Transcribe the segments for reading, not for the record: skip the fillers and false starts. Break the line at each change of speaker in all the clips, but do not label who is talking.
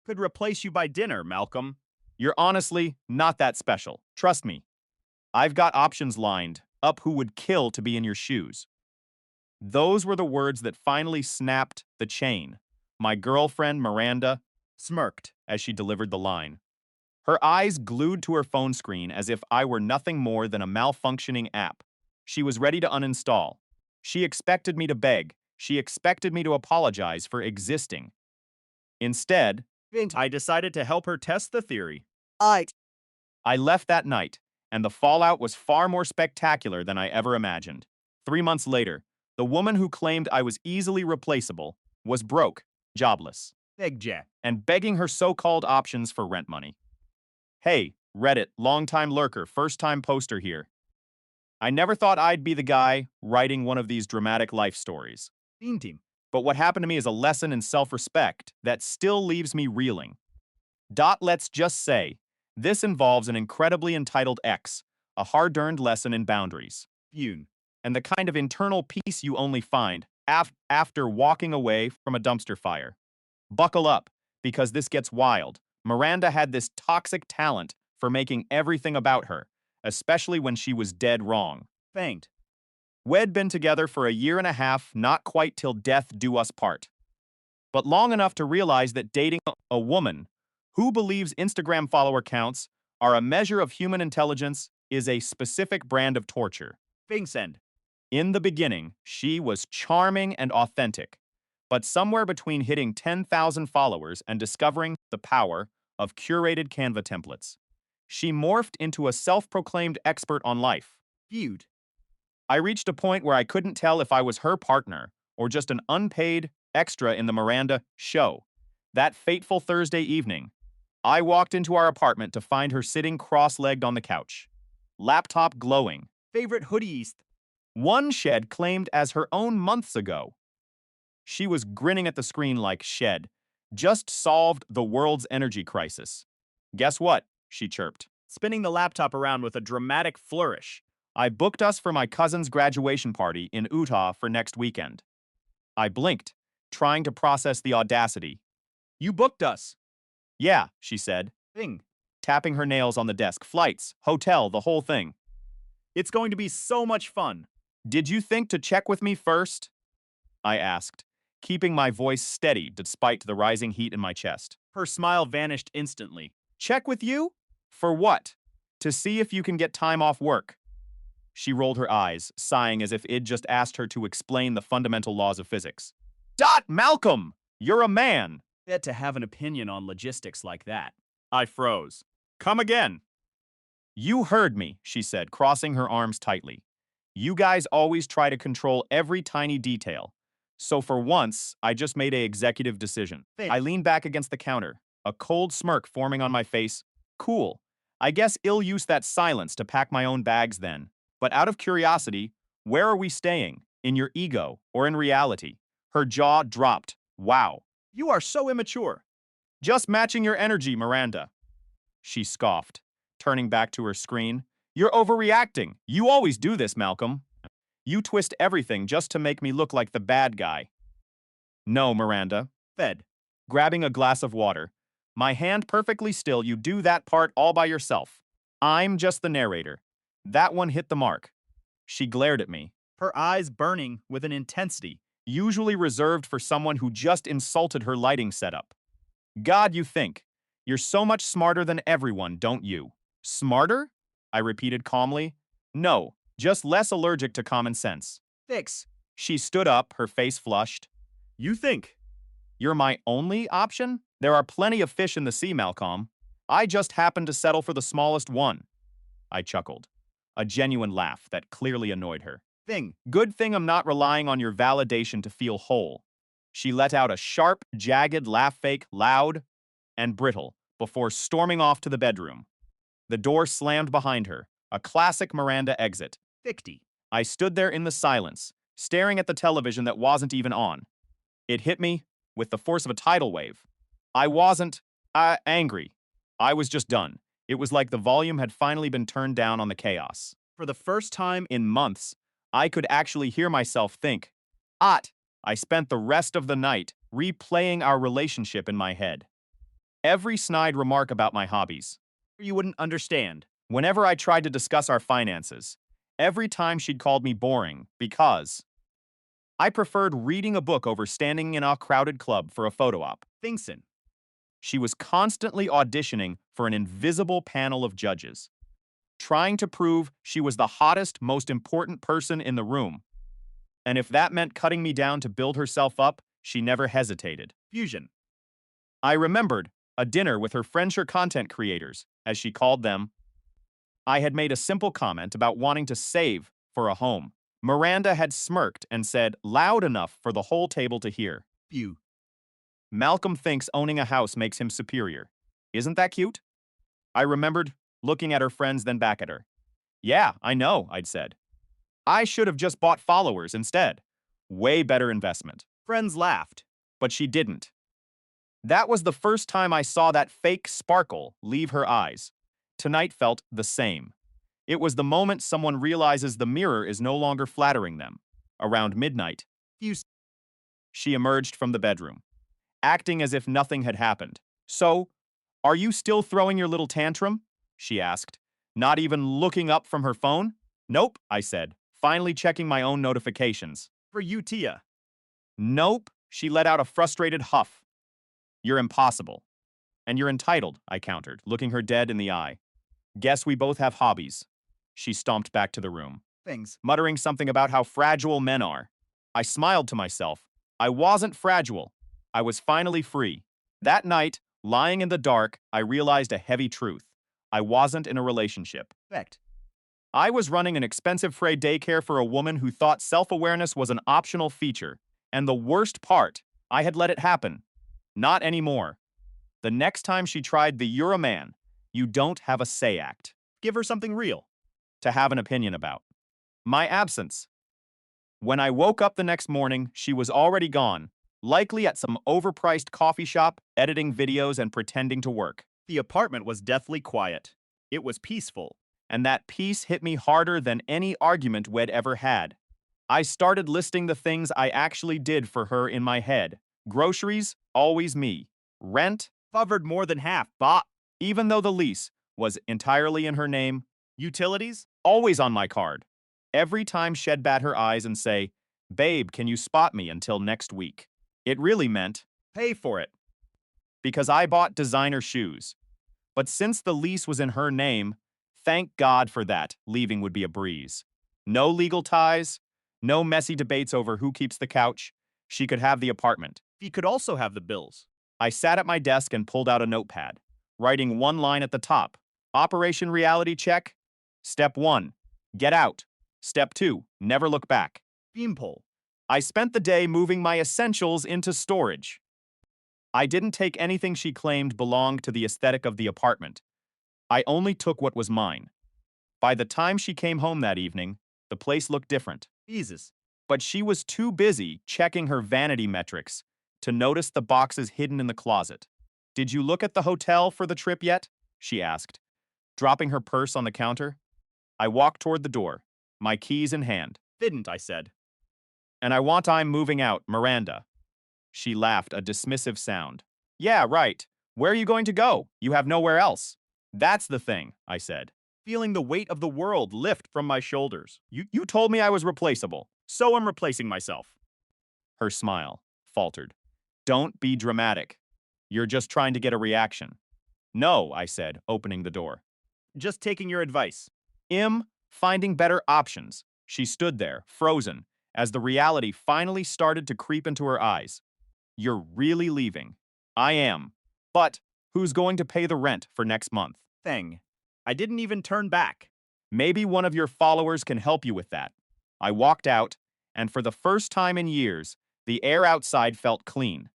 Could replace you by dinner, Malcolm.
You're honestly not that special. Trust me. I've got options lined up who would kill to be in your shoes. Those were the words that finally snapped the chain. My girlfriend, Miranda, smirked as she delivered the line, her eyes glued to her phone screen as if I were nothing more than a malfunctioning app. She was ready to uninstall. She expected me to beg. She expected me to apologize for existing. Instead,
I decided to help her test the theory.
I left that night, and the fallout was far more spectacular than I ever imagined. 3 months later, the woman who claimed I was easily replaceable was broke, jobless,
Big Jack.
and begging her so-called options for rent money. Hey, Reddit, longtime lurker, first-time poster here. I never thought I'd be the guy writing one of these dramatic life stories.
Team.
But what happened to me is a lesson in self-respect that still leaves me reeling. Let's just say, this involves an incredibly entitled ex, a hard-earned lesson in boundaries,
Fune.
and the kind of internal peace you only find after walking away from a dumpster fire. Buckle up, because this gets wild. Miranda had this toxic talent for making everything about her, especially when she was dead wrong.
Faint.
We'd been together for a year and a half, not quite till death do us part, but long enough to realize that dating a woman who believes Instagram follower counts are a measure of human intelligence is a specific brand of torture.
Send.
In the beginning, she was charming and authentic, but somewhere between hitting 10,000 followers and discovering the power of curated Canva templates, she morphed into a self-proclaimed expert on life.
Feud.
I reached a point where I couldn't tell if I was her partner or just an unpaid extra in the Miranda show. That fateful Thursday evening, I walked into our apartment to find her sitting cross-legged on the couch, laptop glowing,
Favorite hoodies.
one Shed claimed as her own months ago. She was grinning at the screen like Shed just solved the world's energy crisis. Guess what? She chirped,
Spinning the laptop around with a dramatic flourish.
I booked us for my cousin's graduation party in Utah for next weekend. I blinked, trying to process the audacity.
You booked us.
Yeah, she said,
Thing.
tapping her nails on the desk. Flights, hotel, the whole thing.
It's going to be so much fun.
Did you think to check with me first? I asked, keeping my voice steady despite the rising heat in my chest.
Her smile vanished instantly.
Check with you? For what? To see if you can get time off work. She rolled her eyes, sighing as if I'd just asked her to explain the fundamental laws of physics. Malcolm! You're a man!
Bet to have an opinion on logistics like that. I froze. Come again.
You heard me, she said, crossing her arms tightly. You guys always try to control every tiny detail. So for once, I just made an executive decision. I leaned back against the counter, a cold smirk forming on my face. Cool. I guess I'll use that silence to pack my own bags then. But out of curiosity, where are we staying? In your ego or in reality? Her jaw dropped. Wow.
You are so immature.
Just matching your energy, Miranda. She scoffed, turning back to her screen. You're overreacting. You always do this, Malcolm. You twist everything just to make me look like the bad guy. No, Miranda.
Fed.
Grabbing a glass of water. My hand perfectly still, you do that part all by yourself. I'm just the narrator. That one hit the mark. She glared at me,
Her eyes burning with an intensity.
usually reserved for someone who just insulted her lighting setup. God, you think. You're so much smarter than everyone, don't you? Smarter? I repeated calmly. No, just less allergic to common sense.
Fix.
She stood up, her face flushed.
You think.
You're my only option? There are plenty of fish in the sea, Malcolm. I just happened to settle for the smallest one. I chuckled, a genuine laugh that clearly annoyed her.
Thing.
Good thing I'm not relying on your validation to feel whole. She let out a sharp, jagged laugh, fake, loud, and brittle, before storming off to the bedroom. The door slammed behind her, a classic Miranda exit.
50.
I stood there in the silence, staring at the television that wasn't even on. It hit me with the force of a tidal wave. I wasn't angry. I was just done. It was like the volume had finally been turned down on the chaos.
For the first time
In months, I could actually hear myself think. I spent the rest of the night replaying our relationship in my head. every snide remark about my hobbies.
You wouldn't understand.
Whenever I tried to discuss our finances, every time she'd called me boring because I preferred reading a book over standing in a crowded club for a photo op.
Thinkson.
She was constantly auditioning for an invisible panel of judges, trying to prove she was the hottest, most important person in the room. And if that meant cutting me down to build herself up, she never hesitated.
Fusion.
I remembered a dinner with her French content creators, as she called them. I had made a simple comment about wanting to save for a home. Miranda had smirked and said, loud enough for the whole table to hear,
Pew.
Malcolm thinks owning a house makes him superior. Isn't that cute? I remembered looking at her friends, then back at her. Yeah, I know, I'd said. I should have just bought followers instead. Way better investment.
Friends laughed.
But she didn't. That was the first time I saw that fake sparkle leave her eyes. Tonight felt the same. It was the moment someone realizes the mirror is no longer flattering them. Around midnight, she emerged from the bedroom, acting as if nothing had happened. So, are you still throwing your little tantrum? She asked, not even looking up from her phone. Nope, I said, finally checking my own notifications.
For you, Tia.
Nope, she let out a frustrated huff. You're impossible. And you're entitled, I countered, looking her dead in the eye. Guess we both have hobbies. She stomped back to the room,
Things.
muttering something about how fragile men are. I smiled to myself. I wasn't fragile. I was finally free. That night, lying in the dark, I realized a heavy truth. I wasn't in a relationship.
Fact.
I was running an expensive free daycare for a woman who thought self-awareness was an optional feature. And the worst part, I had let it happen. Not anymore. The next time she tried the "you're a man, you don't have a say" act
Give her something real.
to have an opinion about. My absence. When I woke up the next morning, she was already gone, likely at some overpriced coffee shop, editing videos and pretending to work.
The apartment was deathly quiet. It was peaceful.
And that peace hit me harder than any argument we'd ever had. I started listing the things I actually did for her in my head. Groceries, always me. Rent,
Covered more than half. Bought.
even though the lease was entirely in her name,
Utilities.
always on my card. Every time she'd bat her eyes and say, babe, can you spot me until next week? It really meant,
Pay for it.
because I bought designer shoes. But since the lease was in her name, thank God for that, leaving would be a breeze. No legal ties, no messy debates over who keeps the couch. She could have the apartment.
He could also have the bills.
I sat at my desk and pulled out a notepad, writing one line at the top. Operation Reality Check. Step 1, get out. Step 2, never look back.
Beanpole.
I spent the day moving my essentials into storage. I didn't take anything she claimed belonged to the aesthetic of the apartment. I only took what was mine. By the time she came home that evening, the place looked different.
Jesus.
But she was too busy checking her vanity metrics to notice the boxes hidden in the closet. Did you look at the hotel for the trip yet? She asked, dropping her purse on the counter. I walked toward the door, my keys in hand.
Didn't, I said.
And I'm moving out, Miranda. She laughed, a dismissive sound. Yeah, right. Where are you going to go? You have nowhere else. That's the thing, I said.
Feeling the weight of the world lift from my shoulders.
You told me I was replaceable.
So I'm replacing myself.
Her smile faltered. Don't be dramatic. You're just trying to get a reaction. No, I said, opening the door.
Just taking your advice.
Finding better options. She stood there, frozen, as the reality finally started to creep into her eyes. You're really leaving. I am. But who's going to pay the rent for next month?
Thing. I didn't even turn back.
Maybe one of your followers can help you with that. I walked out, and for the first time in years, the air outside felt clean.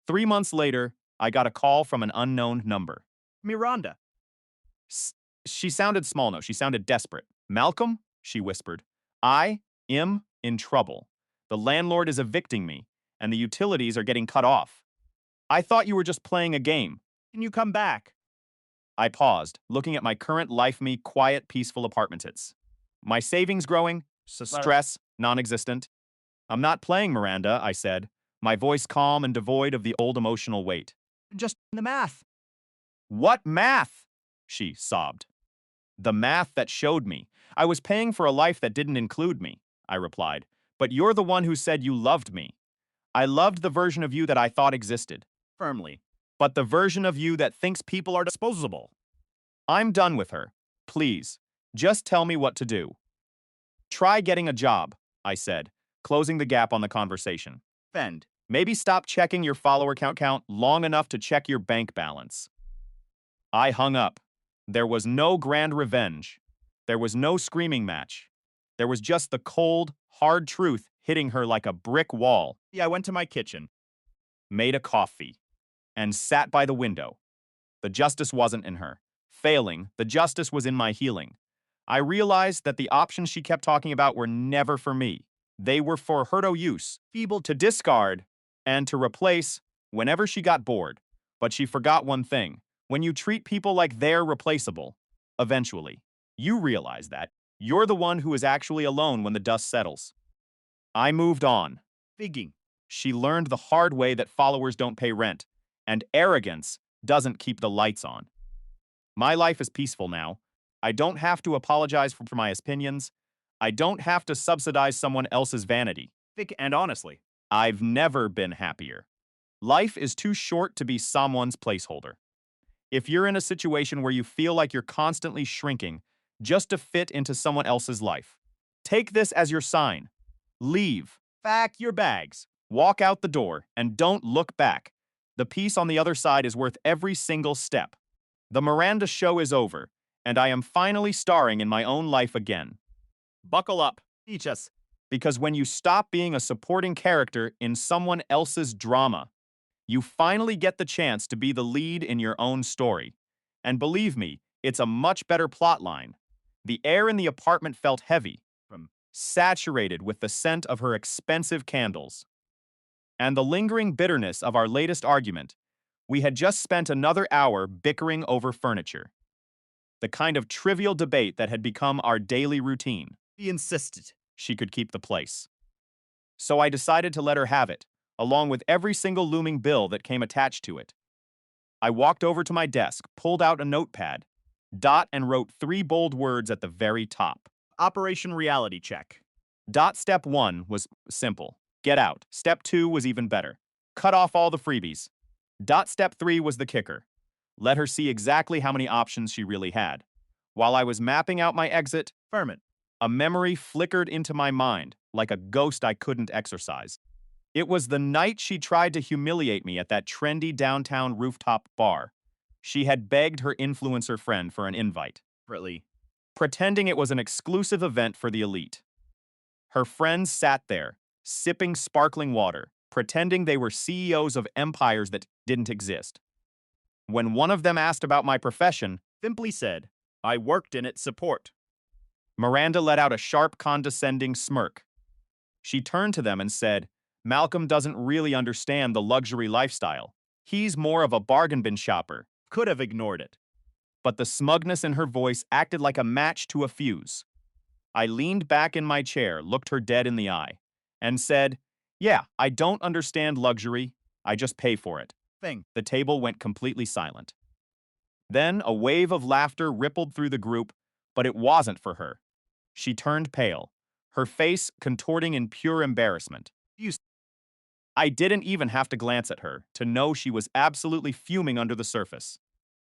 3 months later, I got a call from an unknown number.
Miranda.
She sounded small, no, she sounded desperate. Malcolm, she whispered, I am in trouble. The landlord is evicting me, and the utilities are getting cut off. I thought you were just playing a game.
Can you come back?
I paused, looking at my current life-me, quiet, peaceful apartment. My savings growing, stress non-existent. I'm not playing, Miranda, I said, my voice calm and devoid of the old emotional weight.
Just the math.
What math? She sobbed. The math that showed me. I was paying for a life that didn't include me, I replied. But you're the one who said you loved me. I loved the version of you that I thought existed.
Firmly.
But the version of you that thinks people are disposable. I'm done with her. Please, just tell me what to do. Try getting a job, I said, closing the gap on the conversation.
Fend.
Maybe stop checking your follower count long enough to check your bank balance. I hung up. There was no grand revenge. There was no screaming match. There was just the cold, hard truth hitting her like a brick wall.
I went to my kitchen.
Made a coffee. And sat by the window. The justice wasn't in her. Failing, the justice was in my healing. I realized that the options she kept talking about were never for me. They were for her to use, feeble to discard, and to replace whenever she got bored. But she forgot one thing. When you treat people like they're replaceable, eventually, you realize that you're the one who is actually alone when the dust settles. I moved on.
Figging.
She learned the hard way that followers don't pay rent, and arrogance doesn't keep the lights on. My life is peaceful now. I don't have to apologize for my opinions. I don't have to subsidize someone else's vanity.
And honestly,
I've never been happier. Life is too short to be someone's placeholder. If you're in a situation where you feel like you're constantly shrinking just to fit into someone else's life, take this as your sign. Leave.
pack your bags.
Walk out the door and don't look back. The peace on the other side is worth every single step. The Miranda show is over, and I am finally starring in my own life again.
Buckle up. Teach us.
Because when you stop being a supporting character in someone else's drama, you finally get the chance to be the lead in your own story. And believe me, it's a much better plotline. The air in the apartment felt heavy, saturated with the scent of her expensive candles. And the lingering bitterness of our latest argument. We had just spent another hour bickering over furniture. The kind of trivial debate that had become our daily routine.
He insisted
she could keep the place. So I decided to let her have it, along with every single looming bill that came attached to it. I walked over to my desk, pulled out a notepad, and wrote 3 bold words at the very top.
Operation Reality Check.
Step 1 was simple. Get out. Step 2 was even better. Cut off all the freebies. Step 3 was the kicker. Let her see exactly how many options she really had. While I was mapping out my exit,
Ferment.
a memory flickered into my mind like a ghost I couldn't exorcise. It was the night she tried to humiliate me at that trendy downtown rooftop bar. She had begged her influencer friend for an invite, pretending it was an exclusive event for the elite. Her friends sat there, sipping sparkling water, pretending they were CEOs of empires that didn't exist. When one of them asked about my profession,
Simply said, I worked in its support.
Miranda let out a sharp, condescending smirk. She turned to them and said, Malcolm doesn't really understand the luxury lifestyle. He's more of a bargain bin shopper.
Could have ignored it.
But the smugness in her voice acted like a match to a fuse. I leaned back in my chair, looked her dead in the eye, and said, yeah, I don't understand luxury. I just pay for it. The table went completely silent. Then a wave of laughter rippled through the group, but it wasn't for her. She turned pale, her face contorting in pure embarrassment. I didn't even have to glance at her to know she was absolutely fuming under the surface.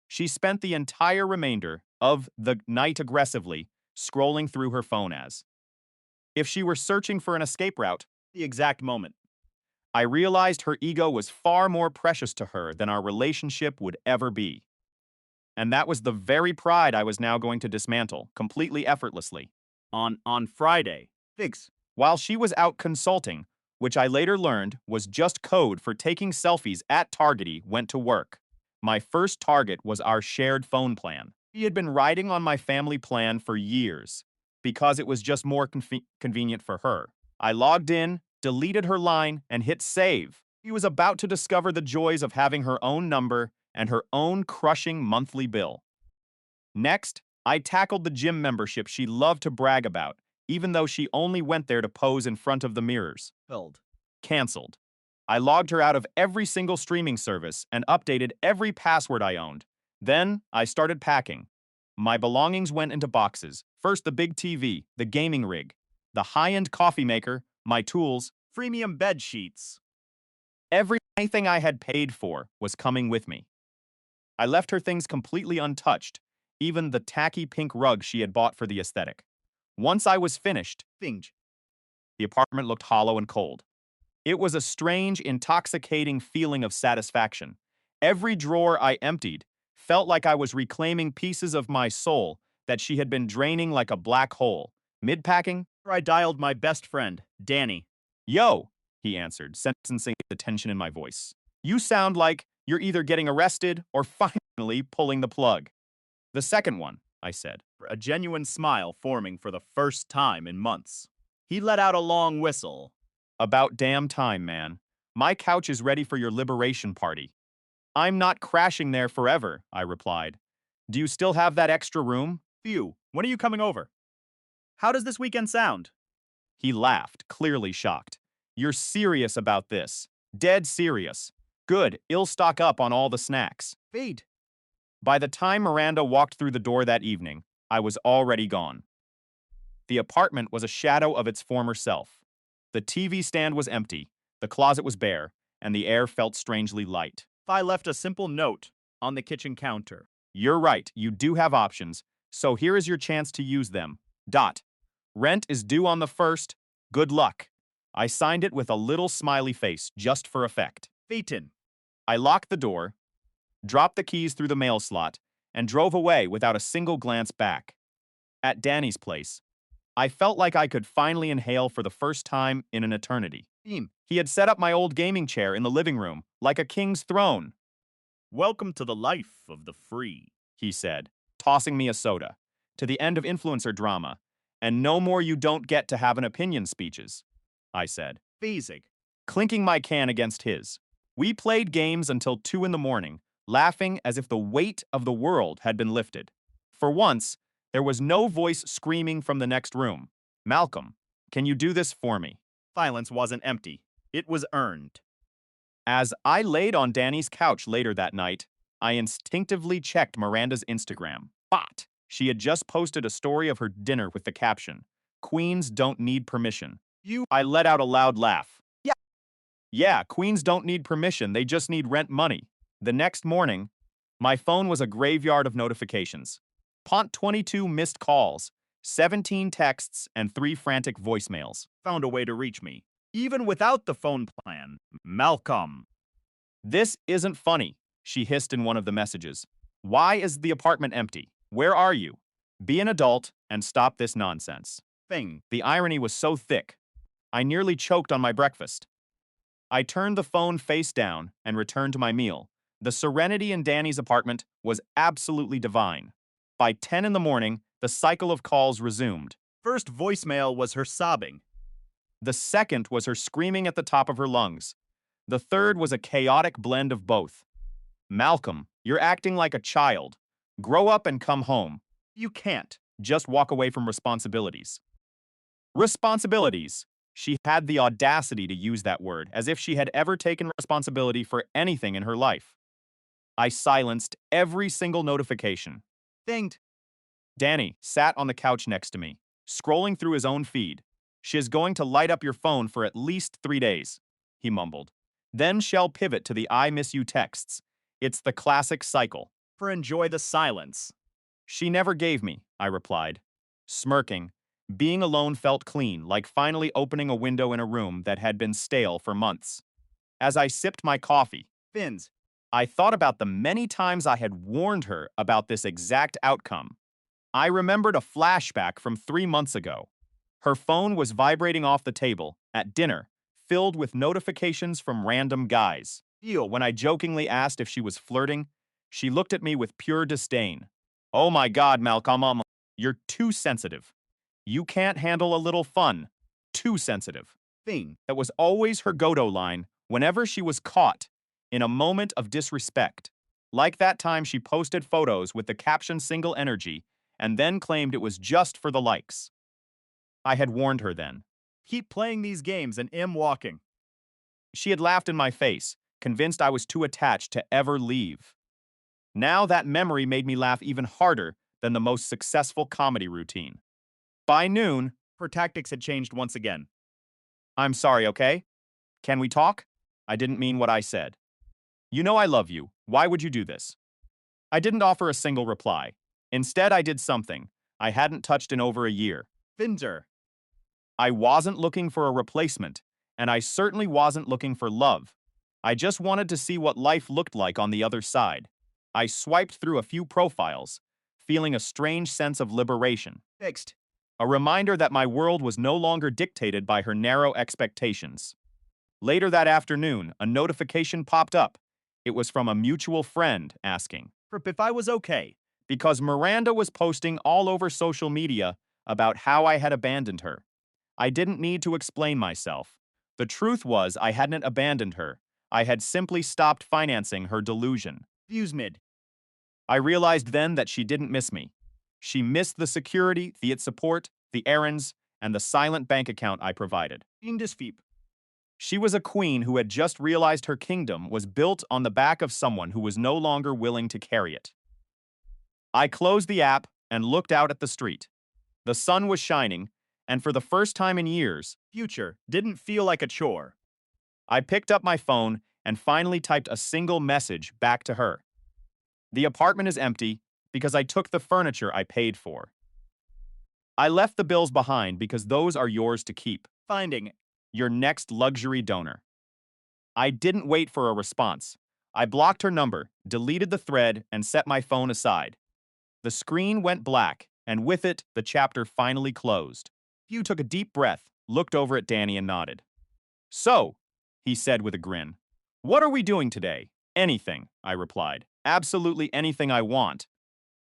She spent the entire remainder of the night aggressively scrolling through her phone as if she were searching for an escape route.
The exact moment
I realized her ego was far more precious to her than our relationship would ever be. And that was the very pride I was now going to dismantle, completely effortlessly.
on Friday. Figs.
While she was out consulting, which I later learned was just code for taking selfies at Targety, went to work. My first target was our shared phone plan. He had been riding on my family plan for years, because it was just more convenient for her. I logged in, deleted her line, and hit save. He was about to discover the joys of having her own number and her own crushing monthly bill. Next, I tackled the gym membership she loved to brag about, even though she only went there to pose in front of the mirrors. Canceled. I logged her out of every single streaming service and updated every password I owned. Then I started packing. My belongings went into boxes. First the big TV, the gaming rig, the high-end coffee maker, my tools,
Premium bed sheets.
everything I had paid for was coming with me. I left her things completely untouched, even the tacky pink rug she had bought for the aesthetic. Once I was finished,
Finge.
the apartment looked hollow and cold. It was a strange, intoxicating feeling of satisfaction. Every drawer I emptied felt like I was reclaiming pieces of my soul that she had been draining like a black hole. Mid-packing,
I dialed my best friend, Danny.
"Yo," he answered, sensing the tension in my voice. "You sound like you're either getting arrested or finally pulling the plug." "The second one," I said.
A genuine smile forming for the first time in months. He let out a long whistle.
"About damn time, man. My couch is ready for your liberation party." "I'm not crashing there forever," I replied. "Do you still have that extra room?"
Phew, when are you coming over? How does this weekend sound?
He laughed, clearly shocked. "You're serious about this. Dead serious. Good, I'll stock up on all the snacks."
Fade.
By the time Miranda walked through the door that evening, I was already gone. The apartment was a shadow of its former self. The TV stand was empty, the closet was bare, and the air felt strangely light.
I left a simple note on the kitchen counter.
"You're right, you do have options, so here is your chance to use them. Dot. Rent is due on the 1st. Good luck." I signed it with a little smiley face, just for effect.
Phaeton.
I locked the door, dropped the keys through the mail slot, and drove away without a single glance back. At Danny's place, I felt like I could finally inhale for the first time in an eternity.
Beam.
He had set up my old gaming chair in the living room, like a king's throne.
Welcome to the life of the free,
he said, tossing me a soda. "To the end of influencer drama, and no more you don't get to have an opinion speeches," I said,
Phasing.
clinking my can against his. We played games until 2 in the morning, laughing as if the weight of the world had been lifted. For once, there was no voice screaming from the next room. "Malcolm, can you do this for me?"
Silence wasn't empty. It was earned.
As I laid on Danny's couch later that night, I instinctively checked Miranda's Instagram. But she had just posted a story of her dinner with the caption, "Queens don't need permission." I let out a loud laugh. Yeah, queens don't need permission, they just need rent money. The next morning, my phone was a graveyard of notifications. 22 missed calls, 17 texts, and 3 frantic voicemails.
Found a way to reach me. Even without the phone plan. Malcolm.
"This isn't funny," she hissed in one of the messages. "Why is the apartment empty? Where are you? Be an adult and stop this nonsense."
Thing.
The irony was so thick, I nearly choked on my breakfast. I turned the phone face down and returned to my meal. The serenity in Danny's apartment was absolutely divine. By 10 in the morning, the cycle of calls resumed.
First voicemail was her sobbing.
The second was her screaming at the top of her lungs. The third was a chaotic blend of both. "Malcolm, you're acting like a child. Grow up and come home.
You can't.
Just walk away from responsibilities." Responsibilities. She had the audacity to use that word, as if she had ever taken responsibility for anything in her life. I silenced every single notification.
Dinged.
Danny sat on the couch next to me, scrolling through his own feed. "She is going to light up your phone for at least 3 days," he mumbled. "Then she'll pivot to the I miss you texts. It's the classic cycle."
For enjoy the silence.
"She never gave me," I replied, smirking. Being alone felt clean, like finally opening a window in a room that had been stale for months. As I sipped my coffee,
Fins.
I thought about the many times I had warned her about this exact outcome. I remembered a flashback from 3 months ago. Her phone was vibrating off the table at dinner, filled with notifications from random guys.
Deal.
When I jokingly asked if she was flirting, she looked at me with pure disdain. "Oh my God, Malcolm, you're too sensitive. You can't handle a little fun. Too sensitive."
Thing.
That was always her go-to line whenever she was caught in a moment of disrespect. Like that time she posted photos with the caption "single energy" and then claimed it was just for the likes. I had warned her then.
Keep playing these games and am walking.
She had laughed in my face, convinced I was too attached to ever leave. Now that memory made me laugh even harder than the most successful comedy routine. By noon,
Her tactics had changed once again.
I'm sorry, okay? Can we talk? I didn't mean what I said. You know I love you. Why would you do this? I didn't offer a single reply. Instead, I did something I hadn't touched in over a year.
Finzer.
I wasn't looking for a replacement, and I certainly wasn't looking for love. I just wanted to see what life looked like on the other side. I swiped through a few profiles, feeling a strange sense of liberation,
Fixed.
a reminder that my world was no longer dictated by her narrow expectations. Later that afternoon, a notification popped up. It was from a mutual friend asking,
If I was okay.
because Miranda was posting all over social media about how I had abandoned her. I didn't need to explain myself. The truth was, I hadn't abandoned her. I had simply stopped financing her delusion.
Views mid.
I realized then that she didn't miss me. She missed the security, the support, the errands, and the silent bank account I provided.
Indisfeep.
She was a queen who had just realized her kingdom was built on the back of someone who was no longer willing to carry it. I closed the app and looked out at the street. The sun was shining, and for the first time in years,
Future. Didn't feel like a chore.
I picked up my phone and finally typed a single message back to her. The apartment is empty because I took the furniture I paid for. I left the bills behind because those are yours to keep.
Finding.
Your next luxury donor. I didn't wait for a response. I blocked her number, deleted the thread, and set my phone aside. The screen went black, and with it, the chapter finally closed. Hugh took a deep breath, looked over at Danny, and nodded. So, he said with a grin, what are we doing today? Anything, I replied. Absolutely anything I want.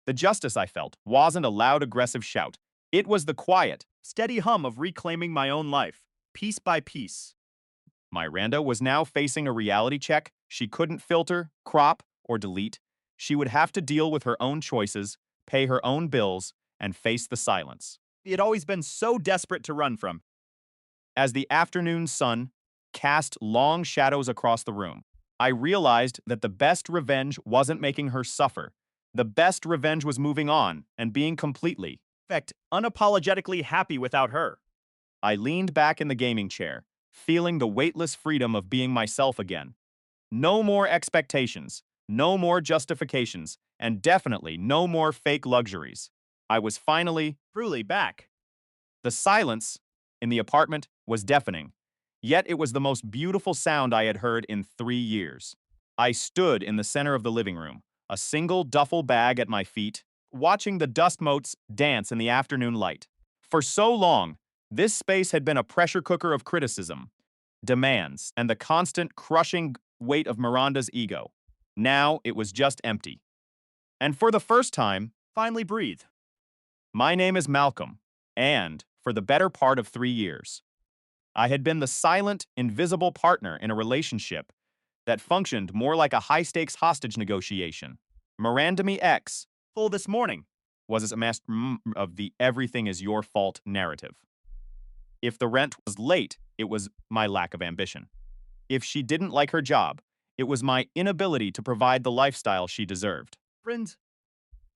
The justice I felt wasn't a loud, aggressive shout. It was the quiet,
Steady hum of reclaiming my own life. Piece by piece.
Miranda was now facing a reality check she couldn't filter, crop, or delete. She would have to deal with her own choices, pay her own bills, and face the silence.
He had always been so desperate to run from.
As the afternoon sun cast long shadows across the room, I realized that the best revenge wasn't making her suffer. The best revenge was moving on and being completely.
In fact, unapologetically happy without her.
I leaned back in the gaming chair, feeling the weightless freedom of being myself again. No more expectations, no more justifications, and definitely no more fake luxuries. I was finally,
Truly back.
the silence in the apartment was deafening, yet it was the most beautiful sound I had heard in 3 years. I stood in the center of the living room, a single duffel bag at my feet, watching the dust motes dance in the afternoon light. For so long, this space had been a pressure cooker of criticism, demands, and the constant crushing weight of Miranda's ego. Now it was just empty. And for the first time,
Finally breathe.
my name is Malcolm, and for the better part of 3 years, I had been the silent, invisible partner in a relationship that functioned more like a high-stakes hostage negotiation. Miranda Me X
Full this morning.
was a master of the everything is your fault narrative. If the rent was late, it was my lack of ambition. If she didn't like her job, it was my inability to provide the lifestyle she deserved.
Friends.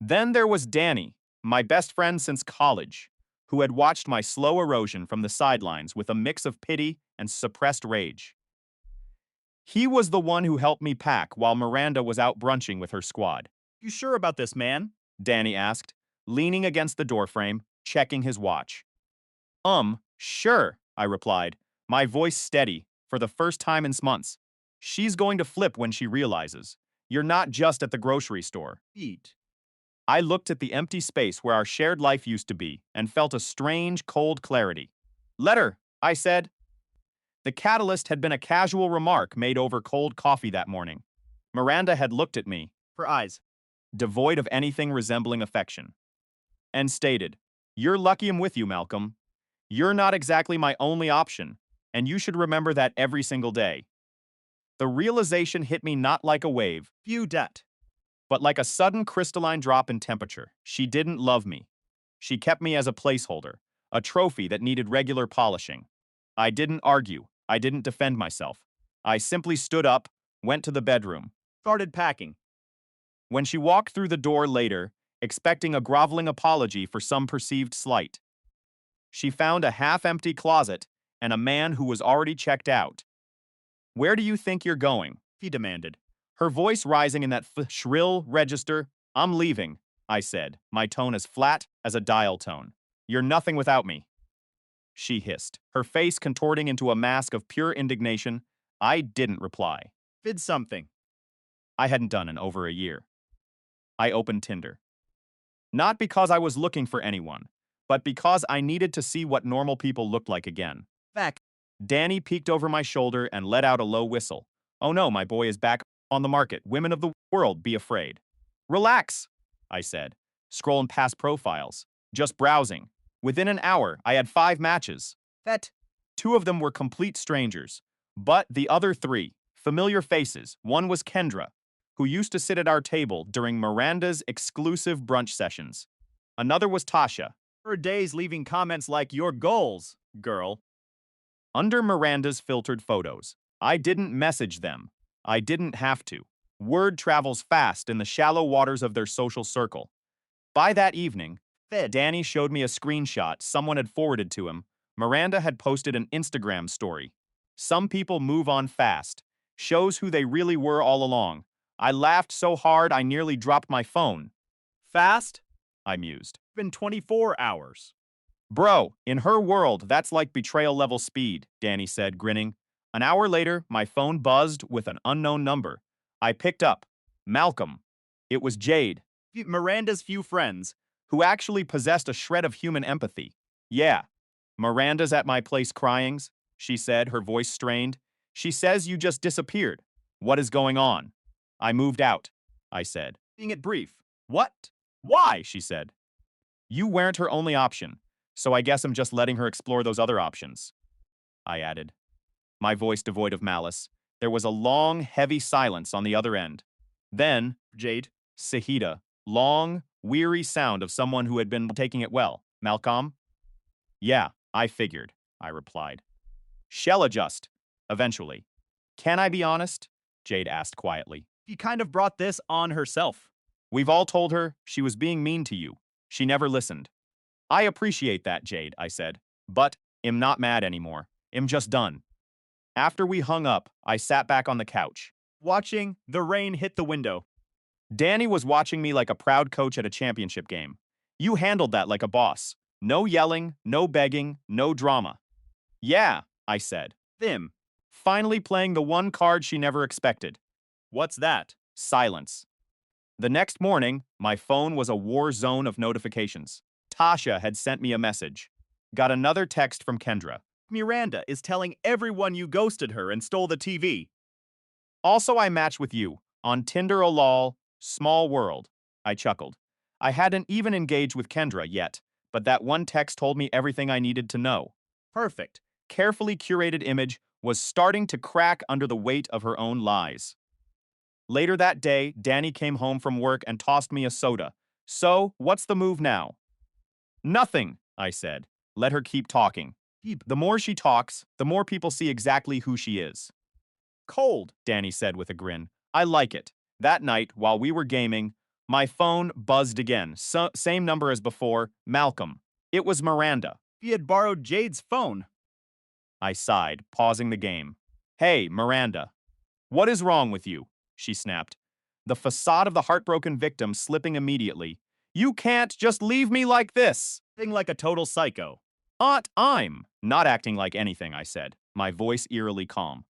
Then there was Danny, my best friend since college, who had watched my slow erosion from the sidelines with a mix of pity and suppressed rage. He was the one who helped me pack while Miranda was out brunching with her squad.
You sure about this, man?
Danny asked, leaning against the doorframe, checking his watch. Sure, I replied, my voice steady, for the first time in months. She's going to flip when she realizes. You're not just at the grocery store.
Eat.
I looked at the empty space where our shared life used to be and felt a strange, cold clarity. Let her, I said. The catalyst had been a casual remark made over cold coffee that morning. Miranda had looked at me,
For eyes.
devoid of anything resembling affection, and stated, You're lucky I'm with you, Malcolm. You're not exactly my only option, and you should remember that every single day. The realization hit me not like a wave,
Few debt.
but like a sudden crystalline drop in temperature. She didn't love me. She kept me as a placeholder, a trophy that needed regular polishing. I didn't argue. I didn't defend myself. I simply stood up, went to the bedroom.
Started packing.
When she walked through the door later, expecting a groveling apology for some perceived slight, she found a half-empty closet and a man who was already checked out. "Where do you think you're going?"
he demanded.
Her voice rising in that shrill register. "I'm leaving," I said, my tone as flat as a dial tone. "You're nothing without me," she hissed, her face contorting into a mask of pure indignation. I didn't reply.
Vid something.
I hadn't done in over a year. I opened Tinder. Not because I was looking for anyone, but because I needed to see what normal people looked like again.
Fact.
Danny peeked over my shoulder and let out a low whistle. "Oh no, my boy is back on the market. Women of the world, be afraid." "Relax," I said, scrolling past profiles, just browsing. Within an hour, I had 5 matches.
That.
2 of them were complete strangers, but the other 3, familiar faces. One was Kendra, who used to sit at our table during Miranda's exclusive brunch sessions. Another was Tasha.
For days leaving comments like your goals, girl.
Under Miranda's filtered photos. I didn't message them. I didn't have to. Word travels fast in the shallow waters of their social circle. By that evening,
Fed.
Danny showed me a screenshot someone had forwarded to him. Miranda had posted an Instagram story. "Some people move on fast. Shows who they really were all along." I laughed so hard I nearly dropped my phone.
Fast?
I mused.
Been 24 hours.
"Bro, in her world, that's like betrayal level speed," Danny said, grinning. An hour later, my phone buzzed with an unknown number. I picked up. Malcolm. It was Jade,
Miranda's few friends.
who actually possessed a shred of human empathy. "Yeah, Miranda's at my place crying," she said, her voice strained. "She says you just disappeared. What is going on?" "I moved out," I said.
Being it brief. What?
"Why?" she said. "You weren't her only option, so I guess I'm just letting her explore those other options," I added, my voice devoid of malice. There was a long, heavy silence on the other end. Then,
Jade.
Sahida, long, weary sound of someone who had been taking it well. "Malcolm?" "Yeah, I figured," I replied. "She'll adjust, eventually." "Can I be honest?" Jade asked quietly.
She kind of brought this on herself.
"We've all told her she was being mean to you. She never listened." "I appreciate that, Jade," I said, "but I'm not mad anymore. I'm just done." After we hung up, I sat back on the couch.
Watching the rain hit the window.
Danny was watching me like a proud coach at a championship game. "You handled that like a boss. No yelling, no begging, no drama." "Yeah," I said,
Them.
finally playing the one card she never expected.
What's that?
Silence. The next morning, my phone was a war zone of notifications. Tasha had sent me a message. Got another text from Kendra.
Miranda is telling everyone you ghosted her and stole the TV.
"Also, I matched with you. On Tinder, oh lol. Small world." I chuckled. I hadn't even engaged with Kendra yet, but that one text told me everything I needed to know.
Perfect.
Carefully curated image was starting to crack under the weight of her own lies. Later that day, Danny came home from work and tossed me a soda. "So, what's the move now?" "Nothing," I said. "Let her keep talking. The more she talks, the more people see exactly who she is." "Cold," Danny said with a grin. "I like it." That night, while we were gaming, my phone buzzed again. Same number as before, Malcolm. It was Miranda.
He had borrowed Jade's phone.
I sighed, pausing the game. "Hey, Miranda. What is wrong with you?" she snapped. The facade of the heartbroken victim slipping immediately. "You can't just leave me like this."
Thing like a total psycho.
"Aunt, I'm not acting like anything," I said, my voice eerily calm.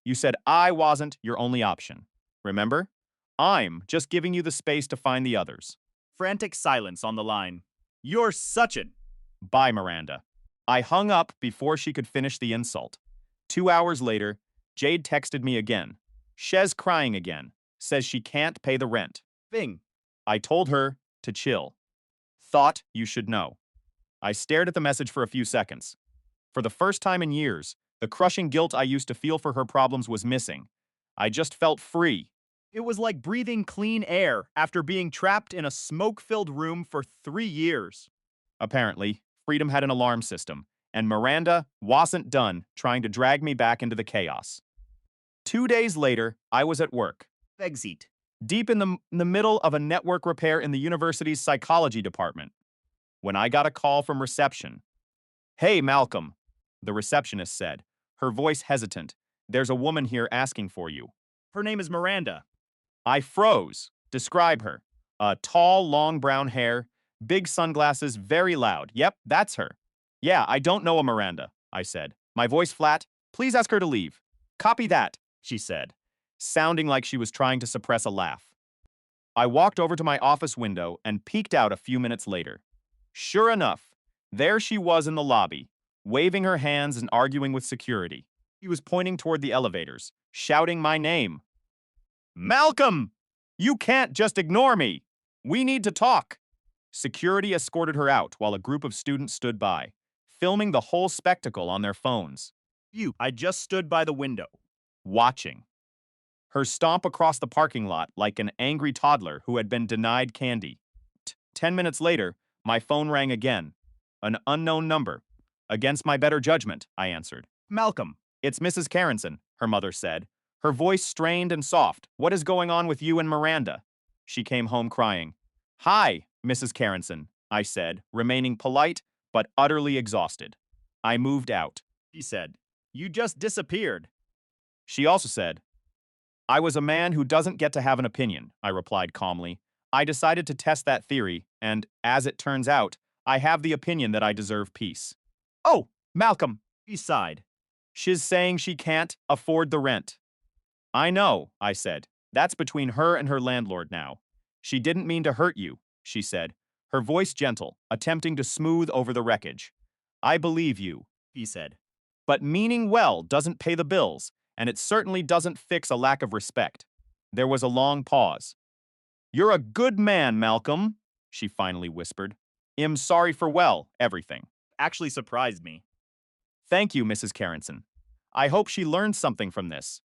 "You said I wasn't your only option. Remember? I'm just giving you the space to find the others."
Frantic silence on the line. You're such an.
"Bye, Miranda." I hung up before she could finish the insult. 2 hours later, Jade texted me again. "Shez crying again. Says she can't pay the rent."
Thing.
I told her to chill. "Thought you should know." I stared at the message for a few seconds. For the first time in years, the crushing guilt I used to feel for her problems was missing. I just felt free.
It was like breathing clean air after being trapped in a smoke-filled room for 3 years.
Apparently, freedom had an alarm system, and Miranda wasn't done trying to drag me back into the chaos. 2 days later, I was at work.
Exit.
deep in the middle of a network repair in the university's psychology department, when I got a call from reception. "Hey, Malcolm," the receptionist said, her voice hesitant. "There's a woman here asking for you."
Her name is Miranda.
I froze. Describe her. Tall, long brown hair, big sunglasses, very loud. Yep, that's her. "Yeah, I don't know a Miranda," I said, my voice flat. "Please ask her to leave." "Copy that," she said, sounding like she was trying to suppress a laugh. I walked over to my office window and peeked out a few minutes later. Sure enough, there she was in the lobby, waving her hands and arguing with security. She was pointing toward the elevators, shouting my name. "Malcolm! You can't just ignore me! We need to talk!" Security escorted her out while a group of students stood by, filming the whole spectacle on their phones.
I just stood by the window.
Watching. Her stomp across the parking lot like an angry toddler who had been denied candy. 10 minutes later, my phone rang again. An unknown number. "Against my better judgment," I answered.
Malcolm.
"It's Mrs. Carrington," her mother said, her voice strained and soft. "What is going on with you and Miranda?" She came home crying. "Hi, Mrs. Carrington," I said, remaining polite but utterly exhausted. I moved out.
She said, "You just disappeared."
She also said, "I was a man who doesn't get to have an opinion," I replied calmly. "I decided to test that theory, and, as it turns out, I have the opinion that I deserve peace." "Oh, Malcolm,"
She sighed.
"she's saying she can't afford the rent." "I know," I said. "That's between her and her landlord now." "She didn't mean to hurt you," she said, her voice gentle, attempting to smooth over the wreckage. "I believe you,"
He said.
"but meaning well doesn't pay the bills, and it certainly doesn't fix a lack of respect." There was a long pause. "You're a good man, Malcolm," she finally whispered. "I'm sorry for, well, everything."
Actually surprised me.
"Thank you, Mrs. Carrington. I hope she learned something from this."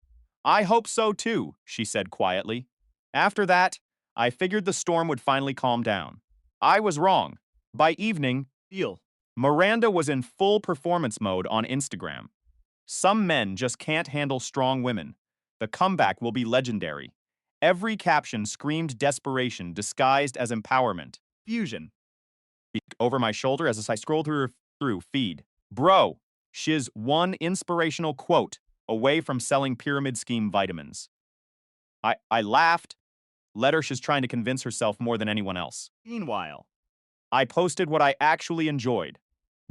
"I hope so too," she said quietly. After that, I figured the storm would finally calm down. I was wrong. By evening,
Deal.
Miranda was in full performance mode on Instagram. "Some men just can't handle strong women. The comeback will be legendary." Every caption screamed desperation disguised as empowerment.
Fusion.
Over my shoulder as I scrolled through feed. "Bro, she's one inspirational quote away from selling pyramid scheme vitamins." I laughed. Let her, she's trying to convince herself more than anyone else.
Meanwhile.
I posted what I actually enjoyed.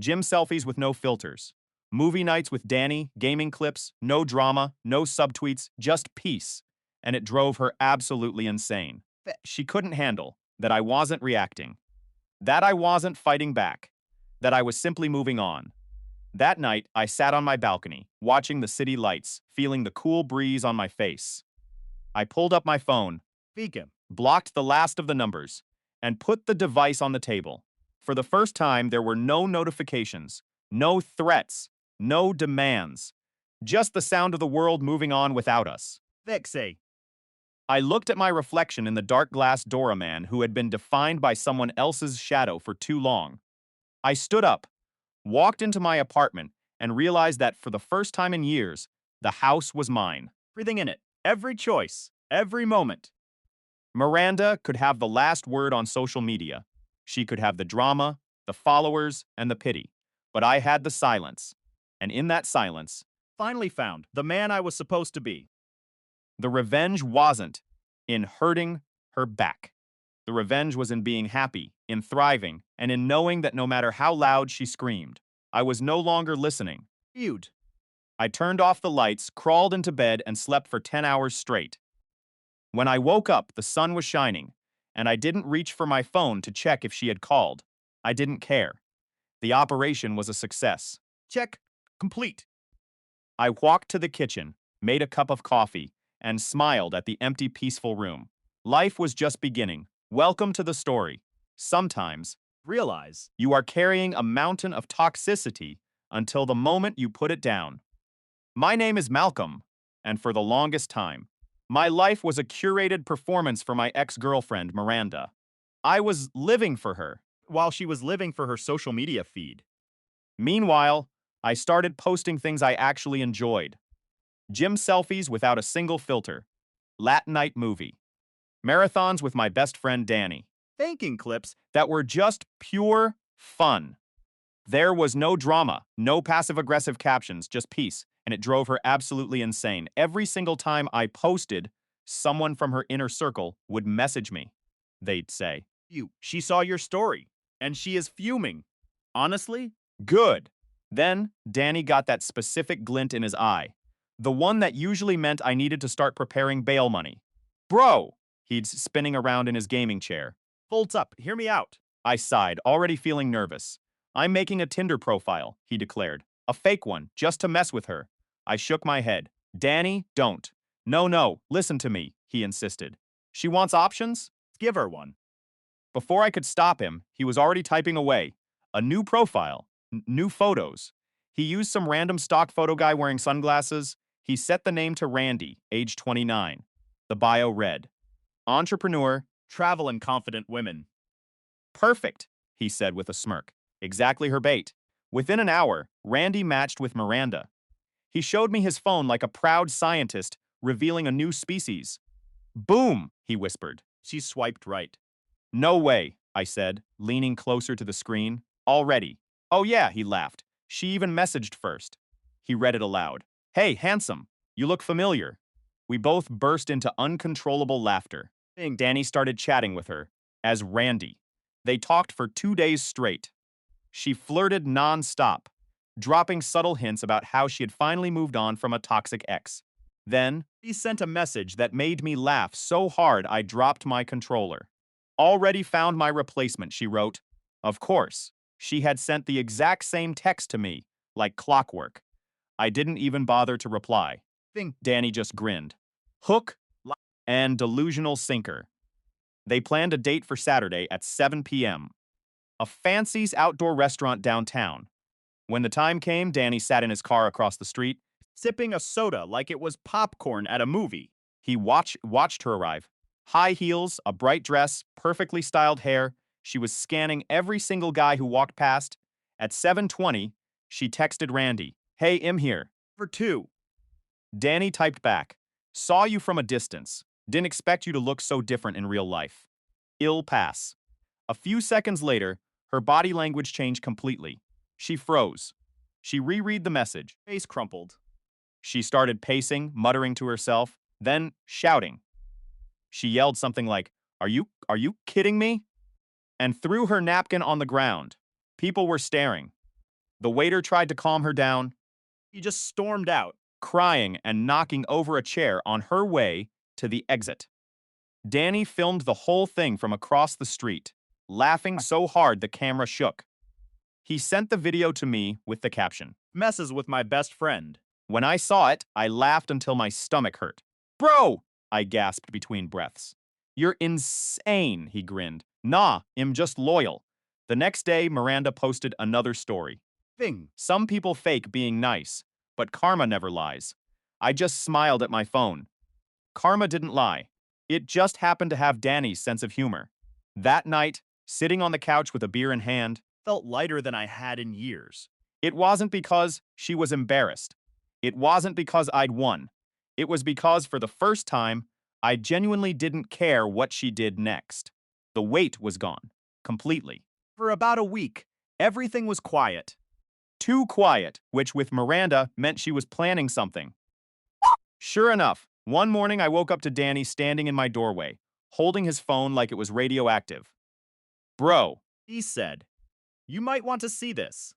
Gym selfies with no filters. Movie nights with Danny, gaming clips, no drama, no subtweets, just peace. And it drove her absolutely insane. She couldn't handle that I wasn't reacting, that I wasn't fighting back, that I was simply moving on. That night, I sat on my balcony, watching the city lights, feeling the cool breeze on my face. I pulled up my phone,
Beacon.
blocked the last of the numbers, and put the device on the table. For the first time, there were no notifications, no threats, no demands, just the sound of the world moving on without us.
Vexay.
I looked at my reflection in the dark glass doorman who had been defined by someone else's shadow for too long. I stood up, walked into my apartment, and realized that for the first time in years, the house was mine.
Everything in it. Every choice. Every moment.
Miranda could have the last word on social media. She could have the drama, the followers, and the pity. But I had the silence. And in that silence,
Finally found the man I was supposed to be.
the revenge wasn't in hurting her back. The revenge was in being happy, in thriving, and in knowing that no matter how loud she screamed, I was no longer listening.
Feud.
I turned off the lights, crawled into bed, and slept for 10 hours straight. When I woke up, the sun was shining, and I didn't reach for my phone to check if she had called. I didn't care. The operation was a success.
Check. Complete.
I walked to the kitchen, made a cup of coffee, and smiled at the empty, peaceful room. Life was just beginning. Welcome to the story. Sometimes,
Realize.
you are carrying a mountain of toxicity until the moment you put it down. My name is Malcolm, and for the longest time, my life was a curated performance for my ex-girlfriend, Miranda. I was living for her.
While she was living for her social media feed.
Meanwhile, I started posting things I actually enjoyed. Gym selfies without a single filter. Lat night movie. Marathons with my best friend Danny.
Thanking clips.
That were just pure fun. There was no drama, no passive-aggressive captions, just peace, and it drove her absolutely insane. Every single time I posted, someone from her inner circle would message me. They'd say,
She saw your story, and she is fuming. Honestly,
good. Then Danny got that specific glint in his eye, the one that usually meant I needed to start preparing bail money. Bro, he's spinning around in his gaming chair.
folds up. Hear me out.
I sighed, already feeling nervous. I'm making a Tinder profile, he declared. A fake one, just to mess with her. I shook my head. Danny, don't. No, listen to me, he insisted. She wants options?
Give her one.
Before I could stop him, he was already typing away. A new profile, new photos. He used some random stock photo guy wearing sunglasses. He set the name to Randy, age 29. The bio read, entrepreneur,
Travel and confident women.
perfect, he said with a smirk. Exactly her bait. Within an hour, Randy matched with Miranda. He showed me his phone like a proud scientist revealing a new species. Boom, he whispered.
She swiped right.
No way, I said, leaning closer to the screen. Already. Oh yeah, he laughed. She even messaged first. He read it aloud. Hey, handsome, you look familiar. We both burst into uncontrollable laughter. Danny started chatting with her as Randy. They talked for 2 days straight. She flirted non-stop, dropping subtle hints about how she had finally moved on from a toxic ex. Then, he sent a message that made me laugh so hard I dropped my controller. Already found my replacement, she wrote. Of course, she had sent the exact same text to me, like clockwork. I didn't even bother to reply. Danny just grinned. Hook and delusional sinker. They planned a date for Saturday at 7 p.m. A fancy's outdoor restaurant downtown. When the time came, Danny sat in his car across the street.
Sipping a soda like it was popcorn at a movie.
He watched her arrive. High heels, a bright dress, perfectly styled hair. She was scanning every single guy who walked past. At 7:20, she texted Randy, "Hey, I'm here."
For two.
Danny typed back, "Saw you from a distance. Didn't expect you to look so different in real life." Ill pass. A few seconds later, her body language changed completely. She froze. She reread the message.
Face crumpled.
She started pacing, muttering to herself, then shouting. She yelled something like, Are you kidding me?" And threw her napkin on the ground. People were staring. The waiter tried to calm her down,
He just stormed out.
crying and knocking over a chair on her way to the exit. Danny filmed the whole thing from across the street, laughing so hard the camera shook. He sent the video to me with the caption.
Messes with my best friend.
When I saw it, I laughed until my stomach hurt. Bro, I gasped between breaths. You're insane, he grinned. Nah, I'm just loyal. The next day, Miranda posted another story. Some people fake being nice, but karma never lies. I just smiled at my phone. Karma didn't lie. It just happened to have Danny's sense of humor. That night, sitting on the couch with a beer in hand,
Felt lighter than I had in years.
it wasn't because she was embarrassed. It wasn't because I'd won. It was because for the first time, I genuinely didn't care what she did next. The weight was gone. Completely.
For about a week, everything was quiet.
Too quiet, which with Miranda meant she was planning something. Sure enough, one morning I woke up to Danny standing in my doorway, holding his phone like it was radioactive. Bro,
He said, "You might want to see this."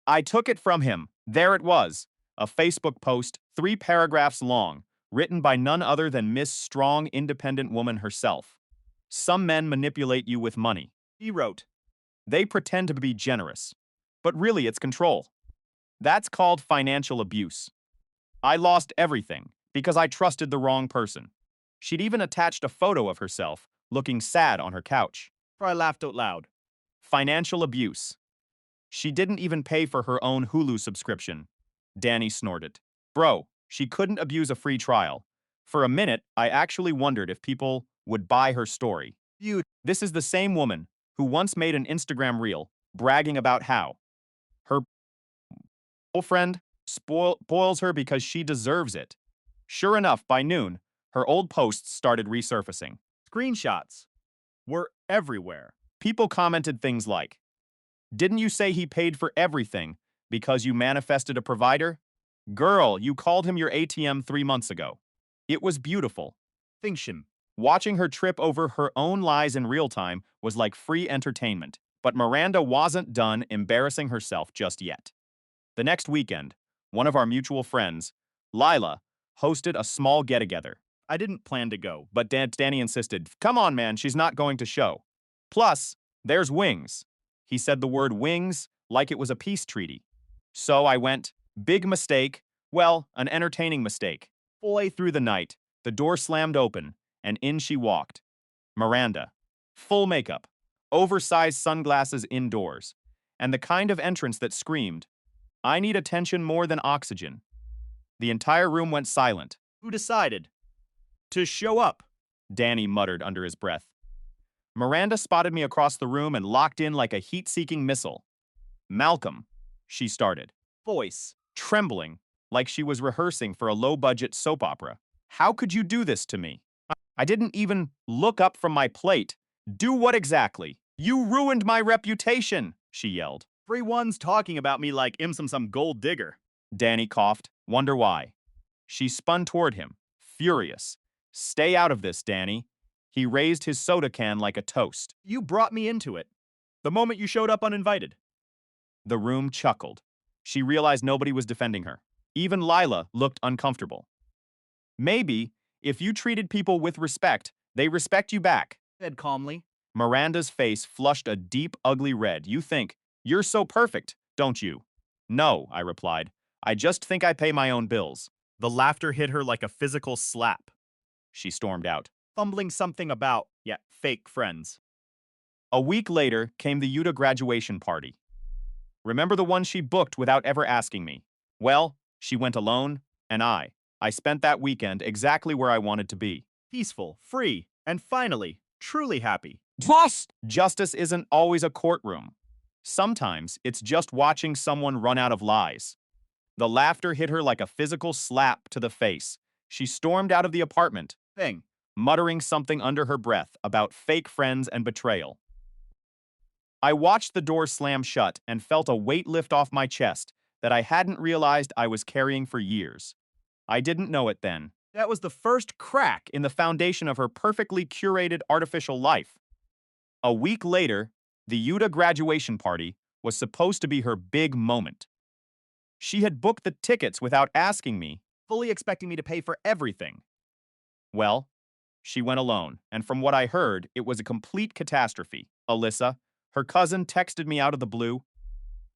I took it from him. There it was. A Facebook post, 3 paragraphs long, written by none other than Miss Strong Independent Woman herself. Some men manipulate you with money.
He wrote,
They pretend to be generous. But really, it's control. That's called financial abuse. I lost everything because I trusted the wrong person. She'd even attached a photo of herself, looking sad on her couch.
for I laughed out loud.
Financial abuse. She didn't even pay for her own Hulu subscription. Danny snorted. Bro, she couldn't abuse a free trial. For a minute, I actually wondered if people would buy her story. This is the same woman who once made an Instagram reel bragging about how her girlfriend spoils her because she deserves it. Sure enough, by noon, her old posts started resurfacing.
Screenshots were everywhere.
People commented things like, "Didn't you say he paid for everything because you manifested a provider? Girl, you called him your ATM 3 months ago." It was beautiful.
Fiction.
Watching her trip over her own lies in real time was like free entertainment. But Miranda wasn't done embarrassing herself just yet. The next weekend, one of our mutual friends, Lila, hosted a small get-together.
I didn't plan to go.
But Danny insisted, "Come on, man, she's not going to show. Plus, there's wings." He said the word wings like it was a peace treaty. So I went, big mistake, well, an entertaining mistake. Full way through the night, the door slammed open, and in she walked. Miranda. Full makeup, oversized sunglasses indoors, and the kind of entrance that screamed, "I need attention more than oxygen." The entire room went silent.
Who decided to show up?
Danny muttered under his breath. Miranda spotted me across the room and locked in like a heat-seeking missile. "Malcolm," she started,
Voice.
trembling like she was rehearsing for a low-budget soap opera. "How could you do this to me? I didn't even look up from my plate." "Do what exactly?" "You ruined my reputation," she yelled.
Everyone's talking about me like I'm some gold digger.
Danny coughed. "Wonder why?" She spun toward him, furious. "Stay out of this, Danny." He raised his soda can like a toast.
You brought me into it. The moment you showed up uninvited.
The room chuckled. She realized nobody was defending her. Even Lila looked uncomfortable. "Maybe, if you treated people with respect, they respect you back,"
Said calmly.
Miranda's face flushed a deep, ugly red. "You think you're so perfect, don't you?" "No," I replied. "I just think I pay my own bills."
The laughter hit her like a physical slap.
She stormed out.
Fumbling something about, fake friends.
A week later came the Yuta graduation party. Remember the one she booked without ever asking me? Well, she went alone, and I spent that weekend exactly where I wanted to be.
Peaceful, free, and finally, truly happy.
Justice isn't always a courtroom. Sometimes it's just watching someone run out of lies. The laughter hit her like a physical slap to the face. She stormed out of the apartment,
Thing.
muttering something under her breath about fake friends and betrayal. I watched the door slam shut and felt a weight lift off my chest that I hadn't realized I was carrying for years. I didn't know it then.
That was the first crack.
In the foundation of her perfectly curated artificial life. A week later, the Yuta graduation party was supposed to be her big moment. She had booked the tickets without asking me.
Fully expecting me to pay for everything.
Well, she went alone, and from what I heard, it was a complete catastrophe. Alyssa, her cousin, texted me out of the blue.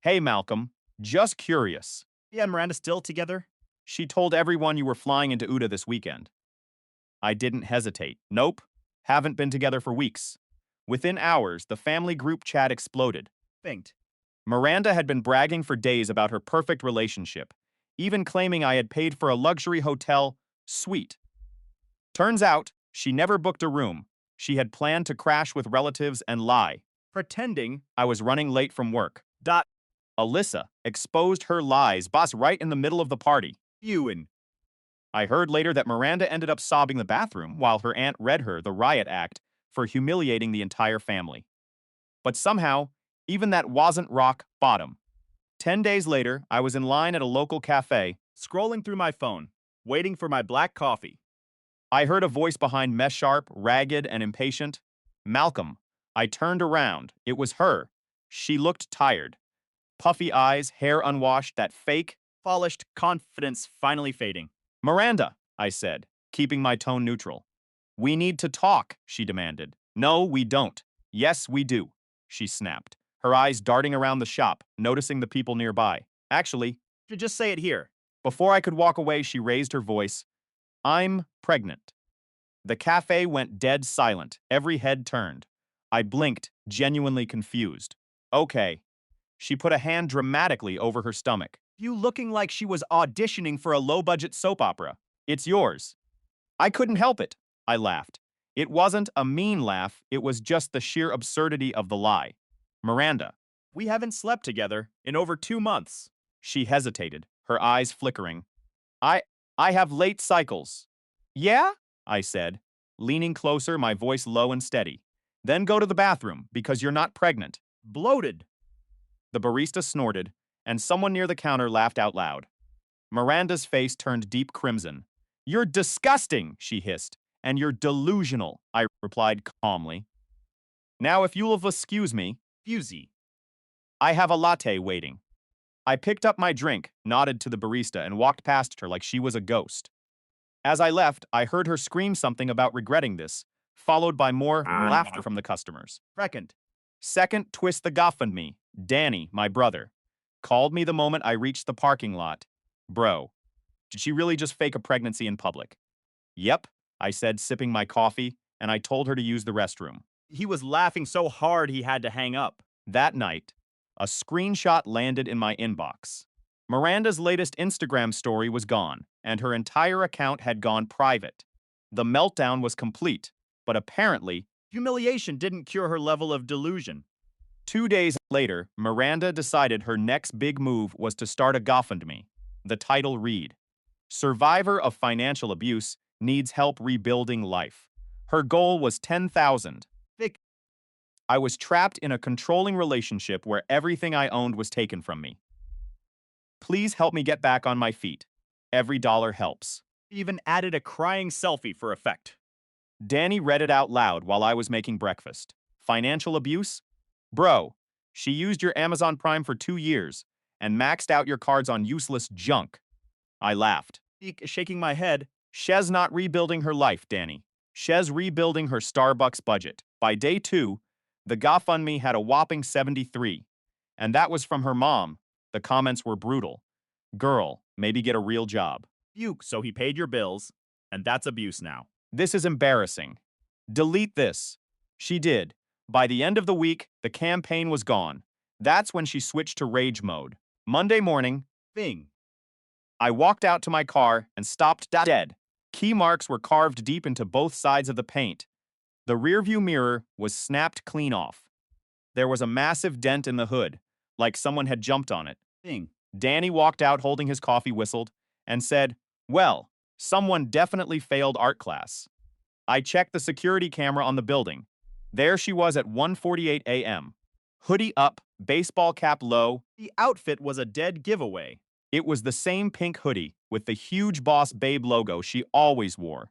"Hey, Malcolm, just curious."
Yeah, and Miranda still together?
She told everyone you were flying into Uda this weekend. I didn't hesitate. Nope, haven't been together for weeks. Within hours, the family group chat exploded.
Faint.
Miranda had been bragging for days about her perfect relationship, even claiming I had paid for a luxury hotel suite. Turns out, she never booked a room. She had planned to crash with relatives and lie.
Pretending.
I was running late from work.
Dot.
Alyssa exposed her lies, boss, right in the middle of the party.
Ewan.
I heard later that Miranda ended up sobbing in the bathroom while her aunt read her the riot act for humiliating the entire family. But somehow, even that wasn't rock bottom. 10 days later, I was in line at a local cafe.
Scrolling through my phone. Waiting for my black coffee.
I heard a voice behind me, sharp, ragged, and impatient. "Malcolm." I turned around. It was her. She looked tired. Puffy eyes, hair unwashed, that fake.
Polished confidence finally fading.
"Miranda," I said, keeping my tone neutral. "We need to talk," she demanded. "No, we don't." "Yes, we do," she snapped, her eyes darting around the shop, noticing the people nearby. "Actually,"
Should just say it here.
before I could walk away, she raised her voice. "I'm pregnant." The cafe went dead silent, every head turned. I blinked, genuinely confused. "Okay." She put a hand dramatically over her stomach.
You looking like she was auditioning for a low-budget soap opera.
"It's yours." I couldn't help it. I laughed. It wasn't a mean laugh, it was just the sheer absurdity of the lie. "Miranda."
We haven't slept together in over 2 months.
She hesitated, her eyes flickering. I have late cycles." "Yeah?" I said. leaning closer, my voice low and steady. Then go to the bathroom, because you're not pregnant.
Bloated.
The barista snorted, and someone near the counter laughed out loud. Miranda's face turned deep crimson. You're disgusting, she hissed. And you're delusional, I replied calmly. Now, if you'll excuse me,
Fusey.
I have a latte waiting. I picked up my drink, nodded to the barista, and walked past her like she was a ghost. As I left, I heard her scream something about regretting this, followed by more laughter from the customers.
Second.
Second, twist the GoFundMe. Danny, my brother, called me the moment I reached the parking lot. Bro, did she really just fake a pregnancy in public? Yep, I said, sipping my coffee, and I told her to use the restroom.
He was laughing so hard he had to hang up.
That night, a screenshot landed in my inbox. Miranda's latest Instagram story was gone, and her entire account had gone private. The meltdown was complete, but apparently,
Humiliation didn't cure her level of delusion.
2 days later, Miranda decided her next big move was to start a GoFundMe. The title read, Survivor of Financial Abuse Needs Help Rebuilding Life. Her goal was $10,000.
Vic.
I was trapped in a controlling relationship where everything I owned was taken from me. Please help me get back on my feet. Every dollar helps.
Even added a crying selfie for effect.
Danny read it out loud while I was making breakfast. Financial abuse? Bro, she used your Amazon Prime for 2 years and maxed out your cards on useless junk. I laughed.
Shaking my head.
She's not rebuilding her life, Danny. She's rebuilding her Starbucks budget. By day 2, the GoFundMe had a whopping 73. And that was from her mom. The comments were brutal. Girl, maybe get a real job.
Puke, so he paid your bills, and that's abuse now.
This is embarrassing. Delete this. She did. By the end of the week, the campaign was gone. That's when she switched to rage mode. Monday morning,
Bing.
I walked out to my car and stopped dead. Key marks were carved deep into both sides of the paint. The rearview mirror was snapped clean off. There was a massive dent in the hood, like someone had jumped on it.
Bing.
Danny walked out holding his coffee, whistled, and said, well, someone definitely failed art class. I checked the security camera on the building. There she was at 1:48 a.m. Hoodie up, baseball cap low.
The outfit was a dead giveaway.
It was the same pink hoodie with the huge Boss Babe logo she always wore.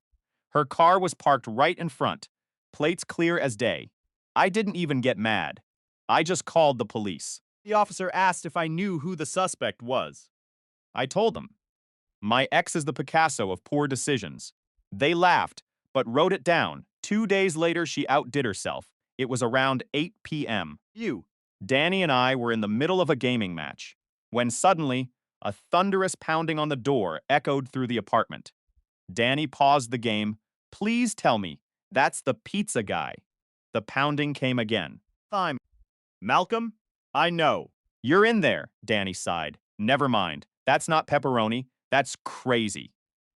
Her car was parked right in front, plates clear as day. I didn't even get mad. I just called the police.
The officer asked if I knew who the suspect was.
I told them. My ex is the Picasso of poor decisions. They laughed, but wrote it down. 2 days later, she outdid herself. It was around 8 p.m. Danny and I were in the middle of a gaming match, when suddenly, a thunderous pounding on the door echoed through the apartment. Danny paused the game. Please tell me, that's the pizza guy. The pounding came again.
Fine. Malcolm? I know.
You're in there, Danny sighed. Never mind. That's not pepperoni. That's crazy.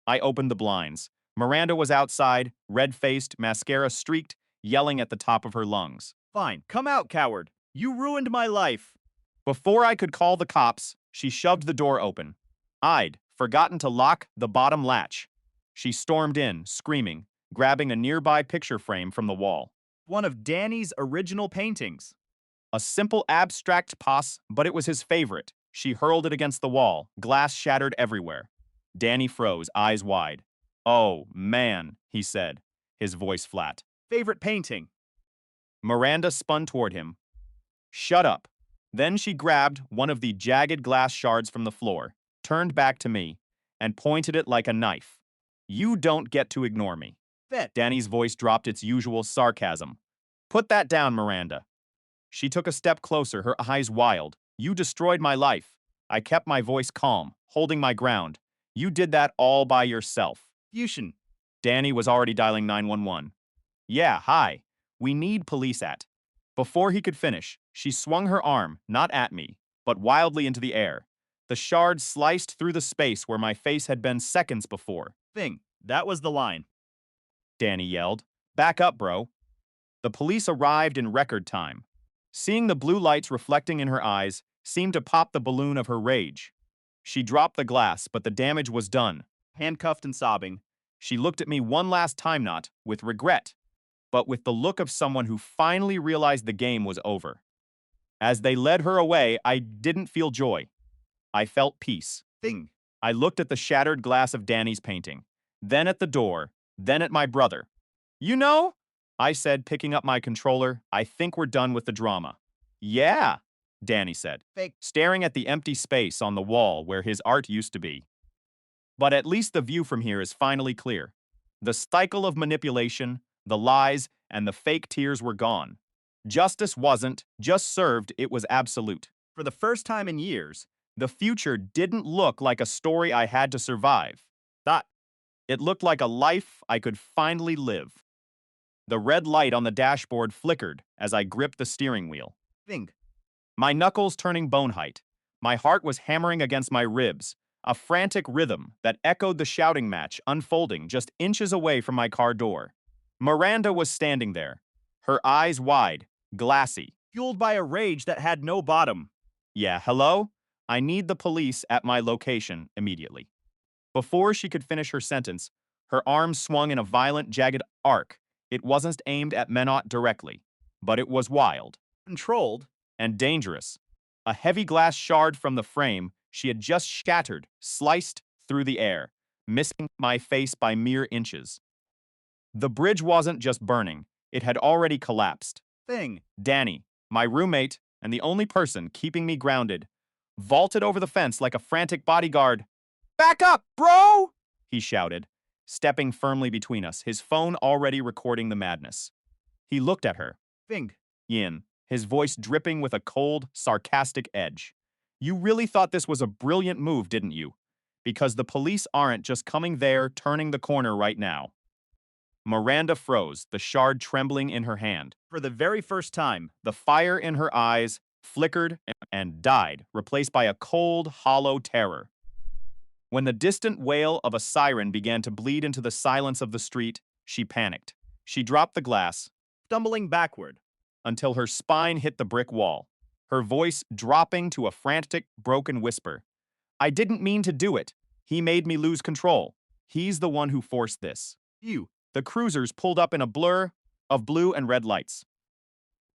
I opened the blinds. Miranda was outside, red-faced, mascara streaked, yelling at the top of her lungs.
Fine. Come out, coward. You ruined my life.
Before I could call the cops, she shoved the door open. I'd forgotten to lock the bottom latch. She stormed in, screaming, grabbing a nearby picture frame from the wall.
One of Danny's original paintings.
A simple abstract pose, but it was his favorite. She hurled it against the wall, glass shattered everywhere. Danny froze, eyes wide. Oh, man, he said, his voice flat.
Favorite painting.
Miranda spun toward him. Shut up. Then she grabbed one of the jagged glass shards from the floor, turned back to me, and pointed it like a knife. You don't get to ignore me.
Fit.
Danny's voice dropped its usual sarcasm. Put that down, Miranda. She took a step closer, her eyes wild. You destroyed my life. I kept my voice calm, holding my ground. You did that all by yourself.
Fusion.
Danny was already dialing 911. Yeah, hi. We need police at. Before he could finish, she swung her arm, not at me, but wildly into the air. The shard sliced through the space where my face had been seconds before.
Thing. That was the line.
Danny yelled. Back up, bro. The police arrived in record time. Seeing the blue lights reflecting in her eyes seemed to pop the balloon of her rage. She dropped the glass, but the damage was done.
Handcuffed and sobbing.
She looked at me one last time, not with regret, but with the look of someone who finally realized the game was over. As they led her away, I didn't feel joy. I felt peace.
Thing.
I looked at the shattered glass of Danny's painting, then at the door, then at my brother. You know, I said, picking up my controller, I think we're done with the drama. Yeah, Danny said,
Fake.
staring at the empty space on the wall where his art used to be. But at least the view from here is finally clear. The cycle of manipulation, the lies, and the fake tears were gone. Justice wasn't just served, it was absolute.
For the first time in years,
The future didn't look like a story I had to survive.
that
It looked like a life I could finally live. The red light on the dashboard flickered as I gripped the steering wheel,
thing.
my knuckles turning bone height. My heart was hammering against my ribs, a frantic rhythm that echoed the shouting match unfolding just inches away from my car door. Miranda was standing there, her eyes wide, glassy.
Fueled by a rage that had no bottom.
Yeah, hello? I need the police at my location immediately. Before she could finish her sentence, her arms swung in a violent, jagged arc. It wasn't aimed at Menot directly, but it was wild
Controlled.
and dangerous. A heavy glass shard from the frame she had just shattered, sliced through the air, missing my face by mere inches. The bridge wasn't just burning, it had already collapsed.
Thing.
Danny, my roommate and the only person keeping me grounded, vaulted over the fence like a frantic bodyguard. Back up, bro! He shouted, stepping firmly between us, his phone already recording the madness. He looked at her,
Thing.
Yin, his voice dripping with a cold, sarcastic edge. You really thought this was a brilliant move, didn't you? Because the police aren't just coming there, turning the corner right now. Miranda froze, the shard trembling in her hand.
For the very first time,
The fire in her eyes flickered and died, replaced by a cold, hollow terror. When the distant wail of a siren began to bleed into the silence of the street, she panicked. She dropped the glass
stumbling backward.
until her spine hit the brick wall, her voice dropping to a frantic, broken whisper. I didn't mean to do it. He made me lose control. He's the one who forced this.
You.
The cruisers pulled up in a blur of blue and red lights.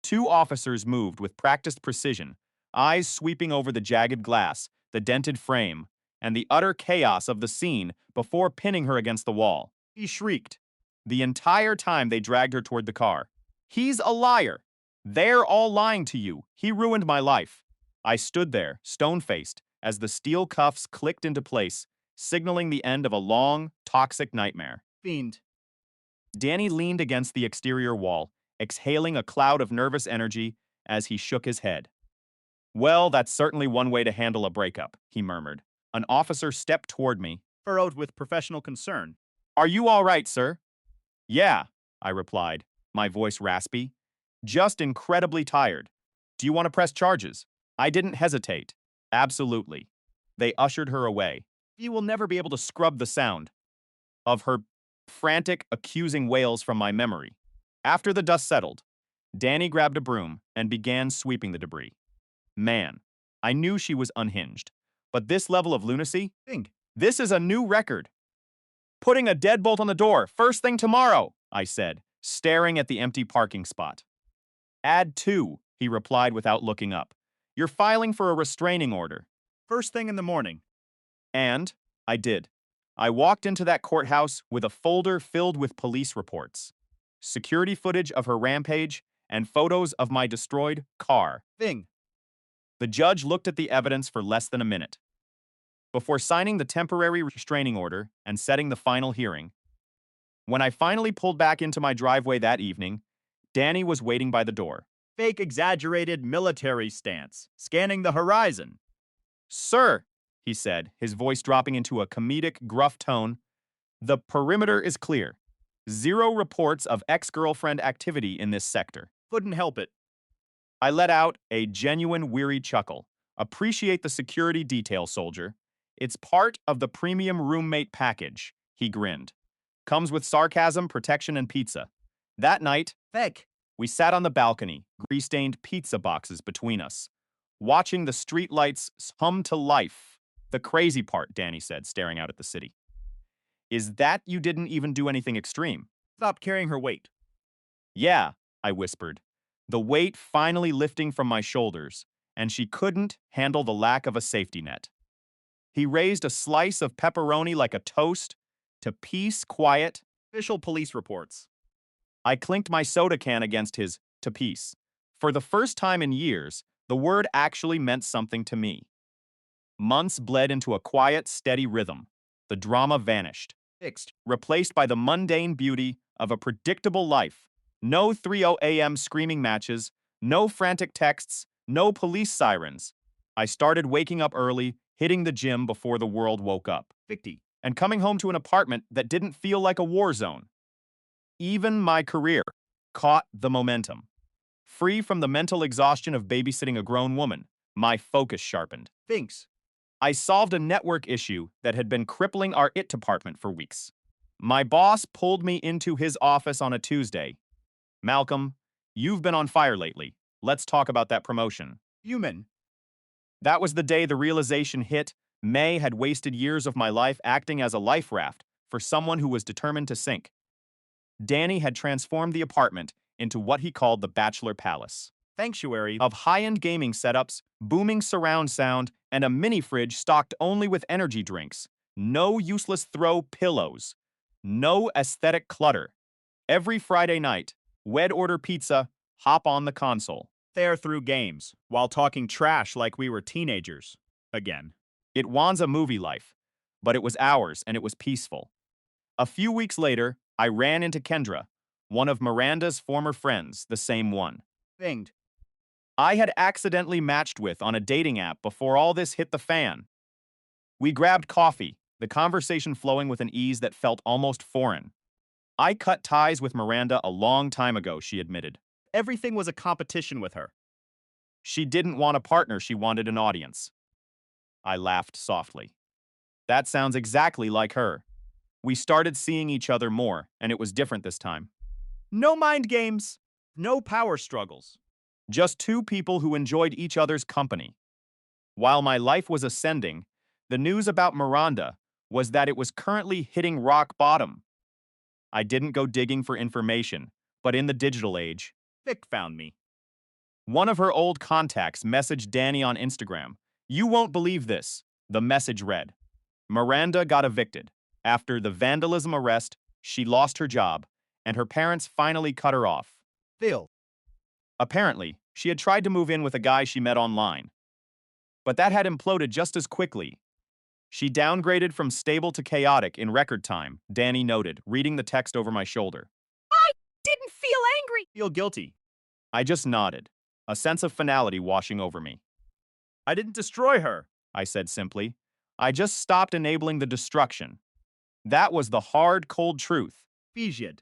Two officers moved with practiced precision, eyes sweeping over the jagged glass, the dented frame, and the utter chaos of the scene before pinning her against the wall.
He shrieked.
The entire time they dragged her toward the car. He's a liar. They're all lying to you. He ruined my life. I stood there, stone-faced, as the steel cuffs clicked into place, signaling the end of a long, toxic nightmare.
Fiend.
Danny leaned against the exterior wall, exhaling a cloud of nervous energy as he shook his head. Well, that's certainly one way to handle a breakup, he murmured. An officer stepped toward me.
Furrowed with professional concern.
Are you all right, sir? Yeah, I replied, my voice raspy. Just incredibly tired. Do you want to press charges? I didn't hesitate. Absolutely. They ushered her away. You will never be able to scrub the sound of her frantic, accusing wails from my memory. After the dust settled, Danny grabbed a broom and began sweeping the debris. Man, I knew she was unhinged. But this level of lunacy?
Thing.
This is a new record. Putting a deadbolt on the door, first thing tomorrow, I said, staring at the empty parking spot. Add 2, he replied without looking up. You're filing for a restraining order.
First thing in the morning.
And I did. I walked into that courthouse with a folder filled with police reports, security footage of her rampage, and photos of my destroyed car.
Thing.
The judge looked at the evidence for less than a minute. Before signing the temporary restraining order and setting the final hearing, when I finally pulled back into my driveway that evening, Danny was waiting by the door.
Fake exaggerated military stance. Scanning the horizon.
Sir, he said, his voice dropping into a comedic, gruff tone, the perimeter is clear. 0 reports of ex-girlfriend activity in this sector.
Couldn't help it.
I let out a genuine weary chuckle. Appreciate the security detail, soldier. It's part of the premium roommate package, he grinned. Comes with sarcasm, protection, and pizza. That night,
Fake.
we sat on the balcony, grease-stained pizza boxes between us, watching the streetlights hum to life. The crazy part, Danny said, staring out at the city, Is that you didn't even do anything extreme?
Stopped carrying her weight.
Yeah, I whispered, the weight finally lifting from my shoulders, and she couldn't handle the lack of a safety net. He raised a slice of pepperoni like a toast to peace, quiet.
Official police reports.
I clinked my soda can against his to peace. For the first time in years, the word actually meant something to me. Months bled into a quiet, steady rhythm. The drama vanished,
Fixed.
replaced by the mundane beauty of a predictable life. No 3:00 a.m. screaming matches, no frantic texts, no police sirens. I started waking up early, hitting the gym before the world woke up,
50.
and coming home to an apartment that didn't feel like a war zone. Even my career caught the momentum. Free from the mental exhaustion of babysitting a grown woman, my focus sharpened.
Finks.
I solved a network issue that had been crippling our IT department for weeks. My boss pulled me into his office on a Tuesday. Malcolm, you've been on fire lately. Let's talk about that promotion.
Human.
That was the day the realization hit. May had wasted years of my life acting as a life raft for someone who was determined to sink. Danny had transformed the apartment into what he called the Bachelor Palace.
Sanctuary.
Of high-end gaming setups, booming surround sound, and a mini fridge stocked only with energy drinks. No useless throw pillows. No aesthetic clutter. Every Friday night, we'd order pizza, hop on the console.
There through games, while talking trash like we were teenagers. Again.
It was a movie life, but it was ours and it was peaceful. A few weeks later, I ran into Kendra, one of Miranda's former friends, the same one
Binged.
I had accidentally matched with on a dating app before all this hit the fan. We grabbed coffee, the conversation flowing with an ease that felt almost foreign. I cut ties with Miranda a long time ago, she admitted.
Everything was a competition with her.
She didn't want a partner, she wanted an audience. I laughed softly. That sounds exactly like her. We started seeing each other more, and it was different this time.
No mind games. No power struggles.
Just two people who enjoyed each other's company. While my life was ascending, the news about Miranda was that it was currently hitting rock bottom. I didn't go digging for information, but in the digital age,
Vic found me.
one of her old contacts messaged Danny on Instagram. You won't believe this, the message read. Miranda got evicted. After the vandalism arrest, she lost her job, and her parents finally cut her off.
Phil.
Apparently, she had tried to move in with a guy she met online. But that had imploded just as quickly. She downgraded from stable to chaotic in record time, Danny noted, reading the text over my shoulder.
I didn't feel angry.
Feel guilty.
I just nodded, a sense of finality washing over me.
I didn't destroy her.
I said simply. I just stopped enabling the destruction. That was the hard, cold truth.
Fijid.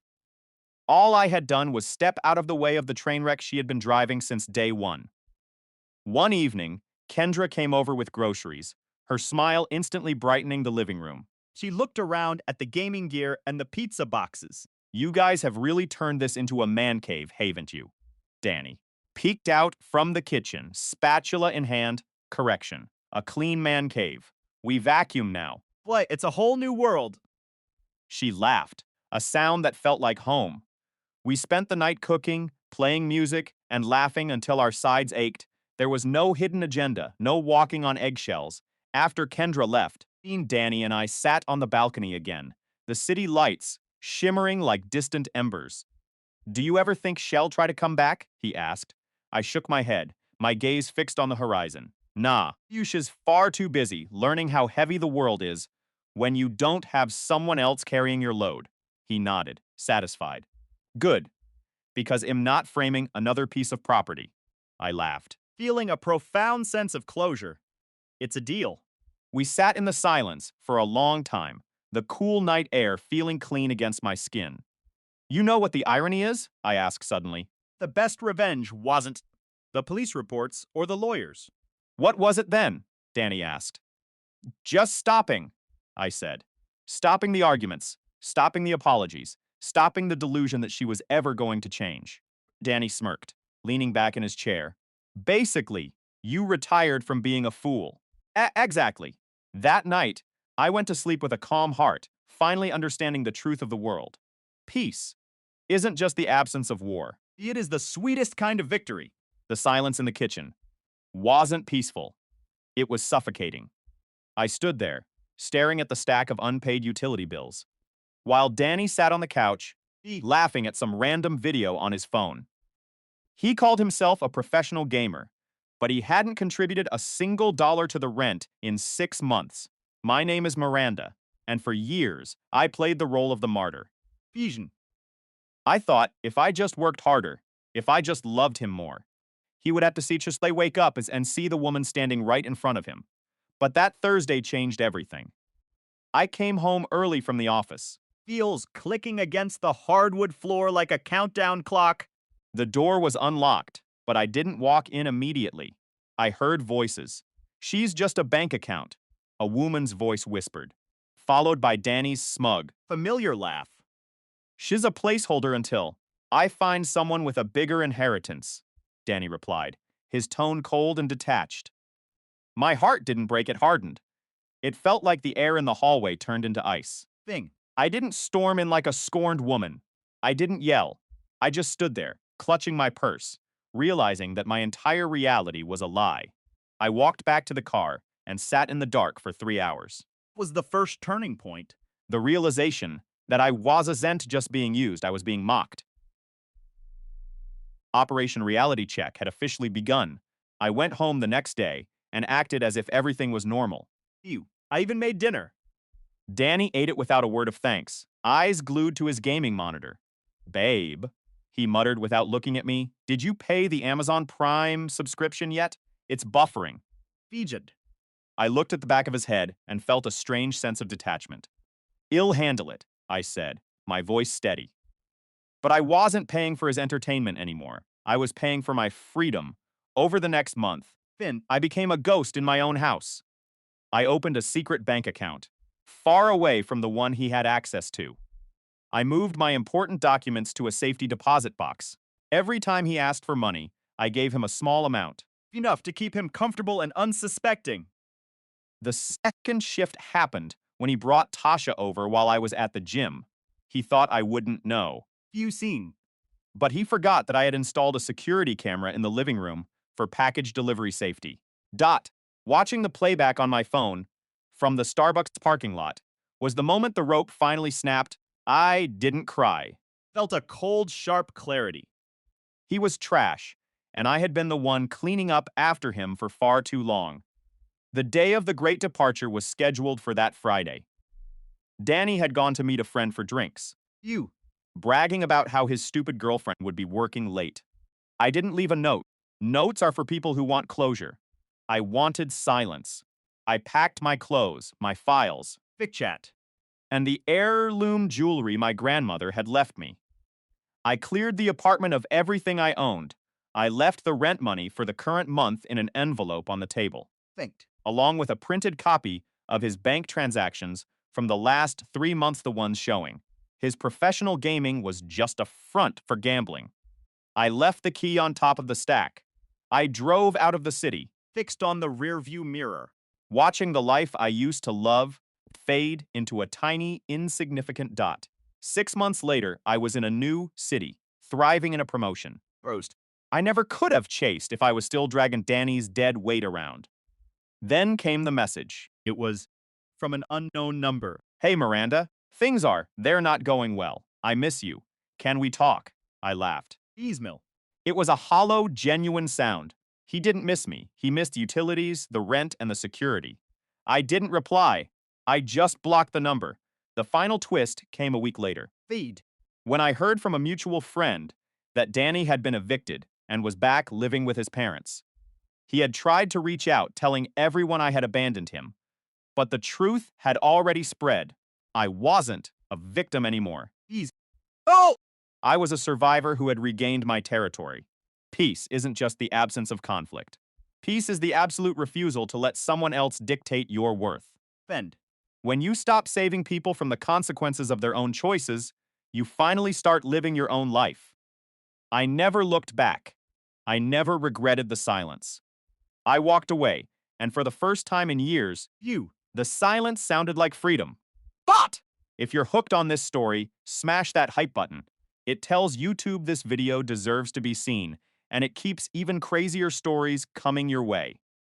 All I had done was step out of the way of the train wreck she had been driving since day one. One evening, Kendra came over with groceries, her smile instantly brightening the living room.
She looked around at the gaming gear and the pizza boxes.
You guys have really turned this into a man cave, haven't you? Danny peeked out from the kitchen, spatula in hand. Correction, a clean man cave. We vacuum now.
Boy, it's a whole new world.
She laughed, a sound that felt like home. We spent the night cooking, playing music, and laughing until our sides ached. There was no hidden agenda, no walking on eggshells. After Kendra left, Danny and I sat on the balcony again, the city lights shimmering like distant embers. Do you ever think she'll try to come back? He asked. I shook my head, my gaze fixed on the horizon. Nah, Yusha's far too busy learning how heavy the world is when you don't have someone else carrying your load. He nodded, satisfied. Good, because I'm not framing another piece of property. I laughed.
Feeling a profound sense of closure. It's a deal.
We sat in the silence for a long time, the cool night air feeling clean against my skin. You know what the irony is? I asked suddenly.
The best revenge wasn't the police reports or the lawyers.
What was it then? Danny asked. Just stopping, I said. Stopping the arguments, stopping the apologies, stopping the delusion that she was ever going to change. Danny smirked, leaning back in his chair. Basically, you retired from being a fool. Exactly. That night, I went to sleep with a calm heart, finally understanding the truth of the world. Peace isn't just the absence of war.
It is the sweetest kind of victory.
The silence in the kitchen wasn't peaceful. It was suffocating. I stood there, staring at the stack of unpaid utility bills, while Danny sat on the couch, laughing at some random video on his phone. He called himself a professional gamer, but he hadn't contributed a single dollar to the rent in 6 months. My name is Miranda, and for years, I played the role of the martyr.
Fusion.
I thought if I just worked harder, if I just loved him more, he would have to see Chisley wake up and see the woman standing right in front of him. But that Thursday changed everything. I came home early from the office.
Feels clicking against the hardwood floor like a countdown clock.
The door was unlocked, but I didn't walk in immediately. I heard voices. "She's just a bank account," a woman's voice whispered, followed by Danny's smug,
Familiar laugh.
"She's a placeholder until I find someone with a bigger inheritance," Danny replied, his tone cold and detached. My heart didn't break, it hardened. It felt like the air in the hallway turned into ice.
Thing.
I didn't storm in like a scorned woman. I didn't yell. I just stood there, clutching my purse, realizing that my entire reality was a lie. I walked back to the car and sat in the dark for 3 hours.
Was the first turning point.
The realization that I wasn't just being used, I was being mocked. Operation Reality Check had officially begun. I went home the next day and acted as if everything was normal.
I even made dinner.
Danny ate it without a word of thanks, eyes glued to his gaming monitor. "Babe," he muttered without looking at me, "did you pay the Amazon Prime subscription yet? It's buffering."
Fijid.
I looked at the back of his head and felt a strange sense of detachment. "I'll handle it," I said, my voice steady. But I wasn't paying for his entertainment anymore. I was paying for my freedom. Over the next month,
Finn.
I became a ghost in my own house. I opened a secret bank account, far away from the one he had access to. I moved my important documents to a safety deposit box. Every time he asked for money, I gave him a small amount.
Enough to keep him comfortable and unsuspecting.
The second shift happened when he brought Tasha over while I was at the gym. He thought I wouldn't know.
Few seen.
But he forgot that I had installed a security camera in the living room for package delivery safety. Watching the playback on my phone from the Starbucks parking lot was the moment the rope finally snapped. I didn't cry.
Felt a cold, sharp clarity.
He was trash, and I had been the one cleaning up after him for far too long. The day of the great departure was scheduled for that Friday. Danny had gone to meet a friend for drinks, bragging about how his stupid girlfriend would be working late. I didn't leave a note. Notes are for people who want closure. I wanted silence. I packed my clothes, my files,
Fic chat.
and the heirloom jewelry my grandmother had left me. I cleared the apartment of everything I owned. I left the rent money for the current month in an envelope on the table,
Thinked.
along with a printed copy of his bank transactions from the last 3 months, the ones showing. His professional gaming was just a front for gambling. I left the key on top of the stack. I drove out of the city,
Fixed on the rearview mirror.
watching the life I used to love fade into a tiny, insignificant dot. 6 months later, I was in a new city, thriving in a promotion.
Roast.
I never could have chased if I was still dragging Danny's dead weight around. Then came the message.
It was from an unknown number.
"Hey, Miranda, they're not going well. I miss you. Can we talk?" I laughed.
Easmill.
It was a hollow, genuine sound. He didn't miss me. He missed utilities, the rent, and the security. I didn't reply. I just blocked the number. The final twist came a week later,
Feed.
when I heard from a mutual friend that Danny had been evicted and was back living with his parents. He had tried to reach out, telling everyone I had abandoned him. But the truth had already spread. I wasn't a victim anymore.
Oh!
I was a survivor who had regained my territory. Peace isn't just the absence of conflict. Peace is the absolute refusal to let someone else dictate your worth.
Fend.
When you stop saving people from the consequences of their own choices, you finally start living your own life. I never looked back. I never regretted the silence. I walked away, and for the first time in years, the silence sounded like freedom. If you're hooked on this story, smash that hype button. It tells YouTube this video deserves to be seen, and it keeps even crazier stories coming your way.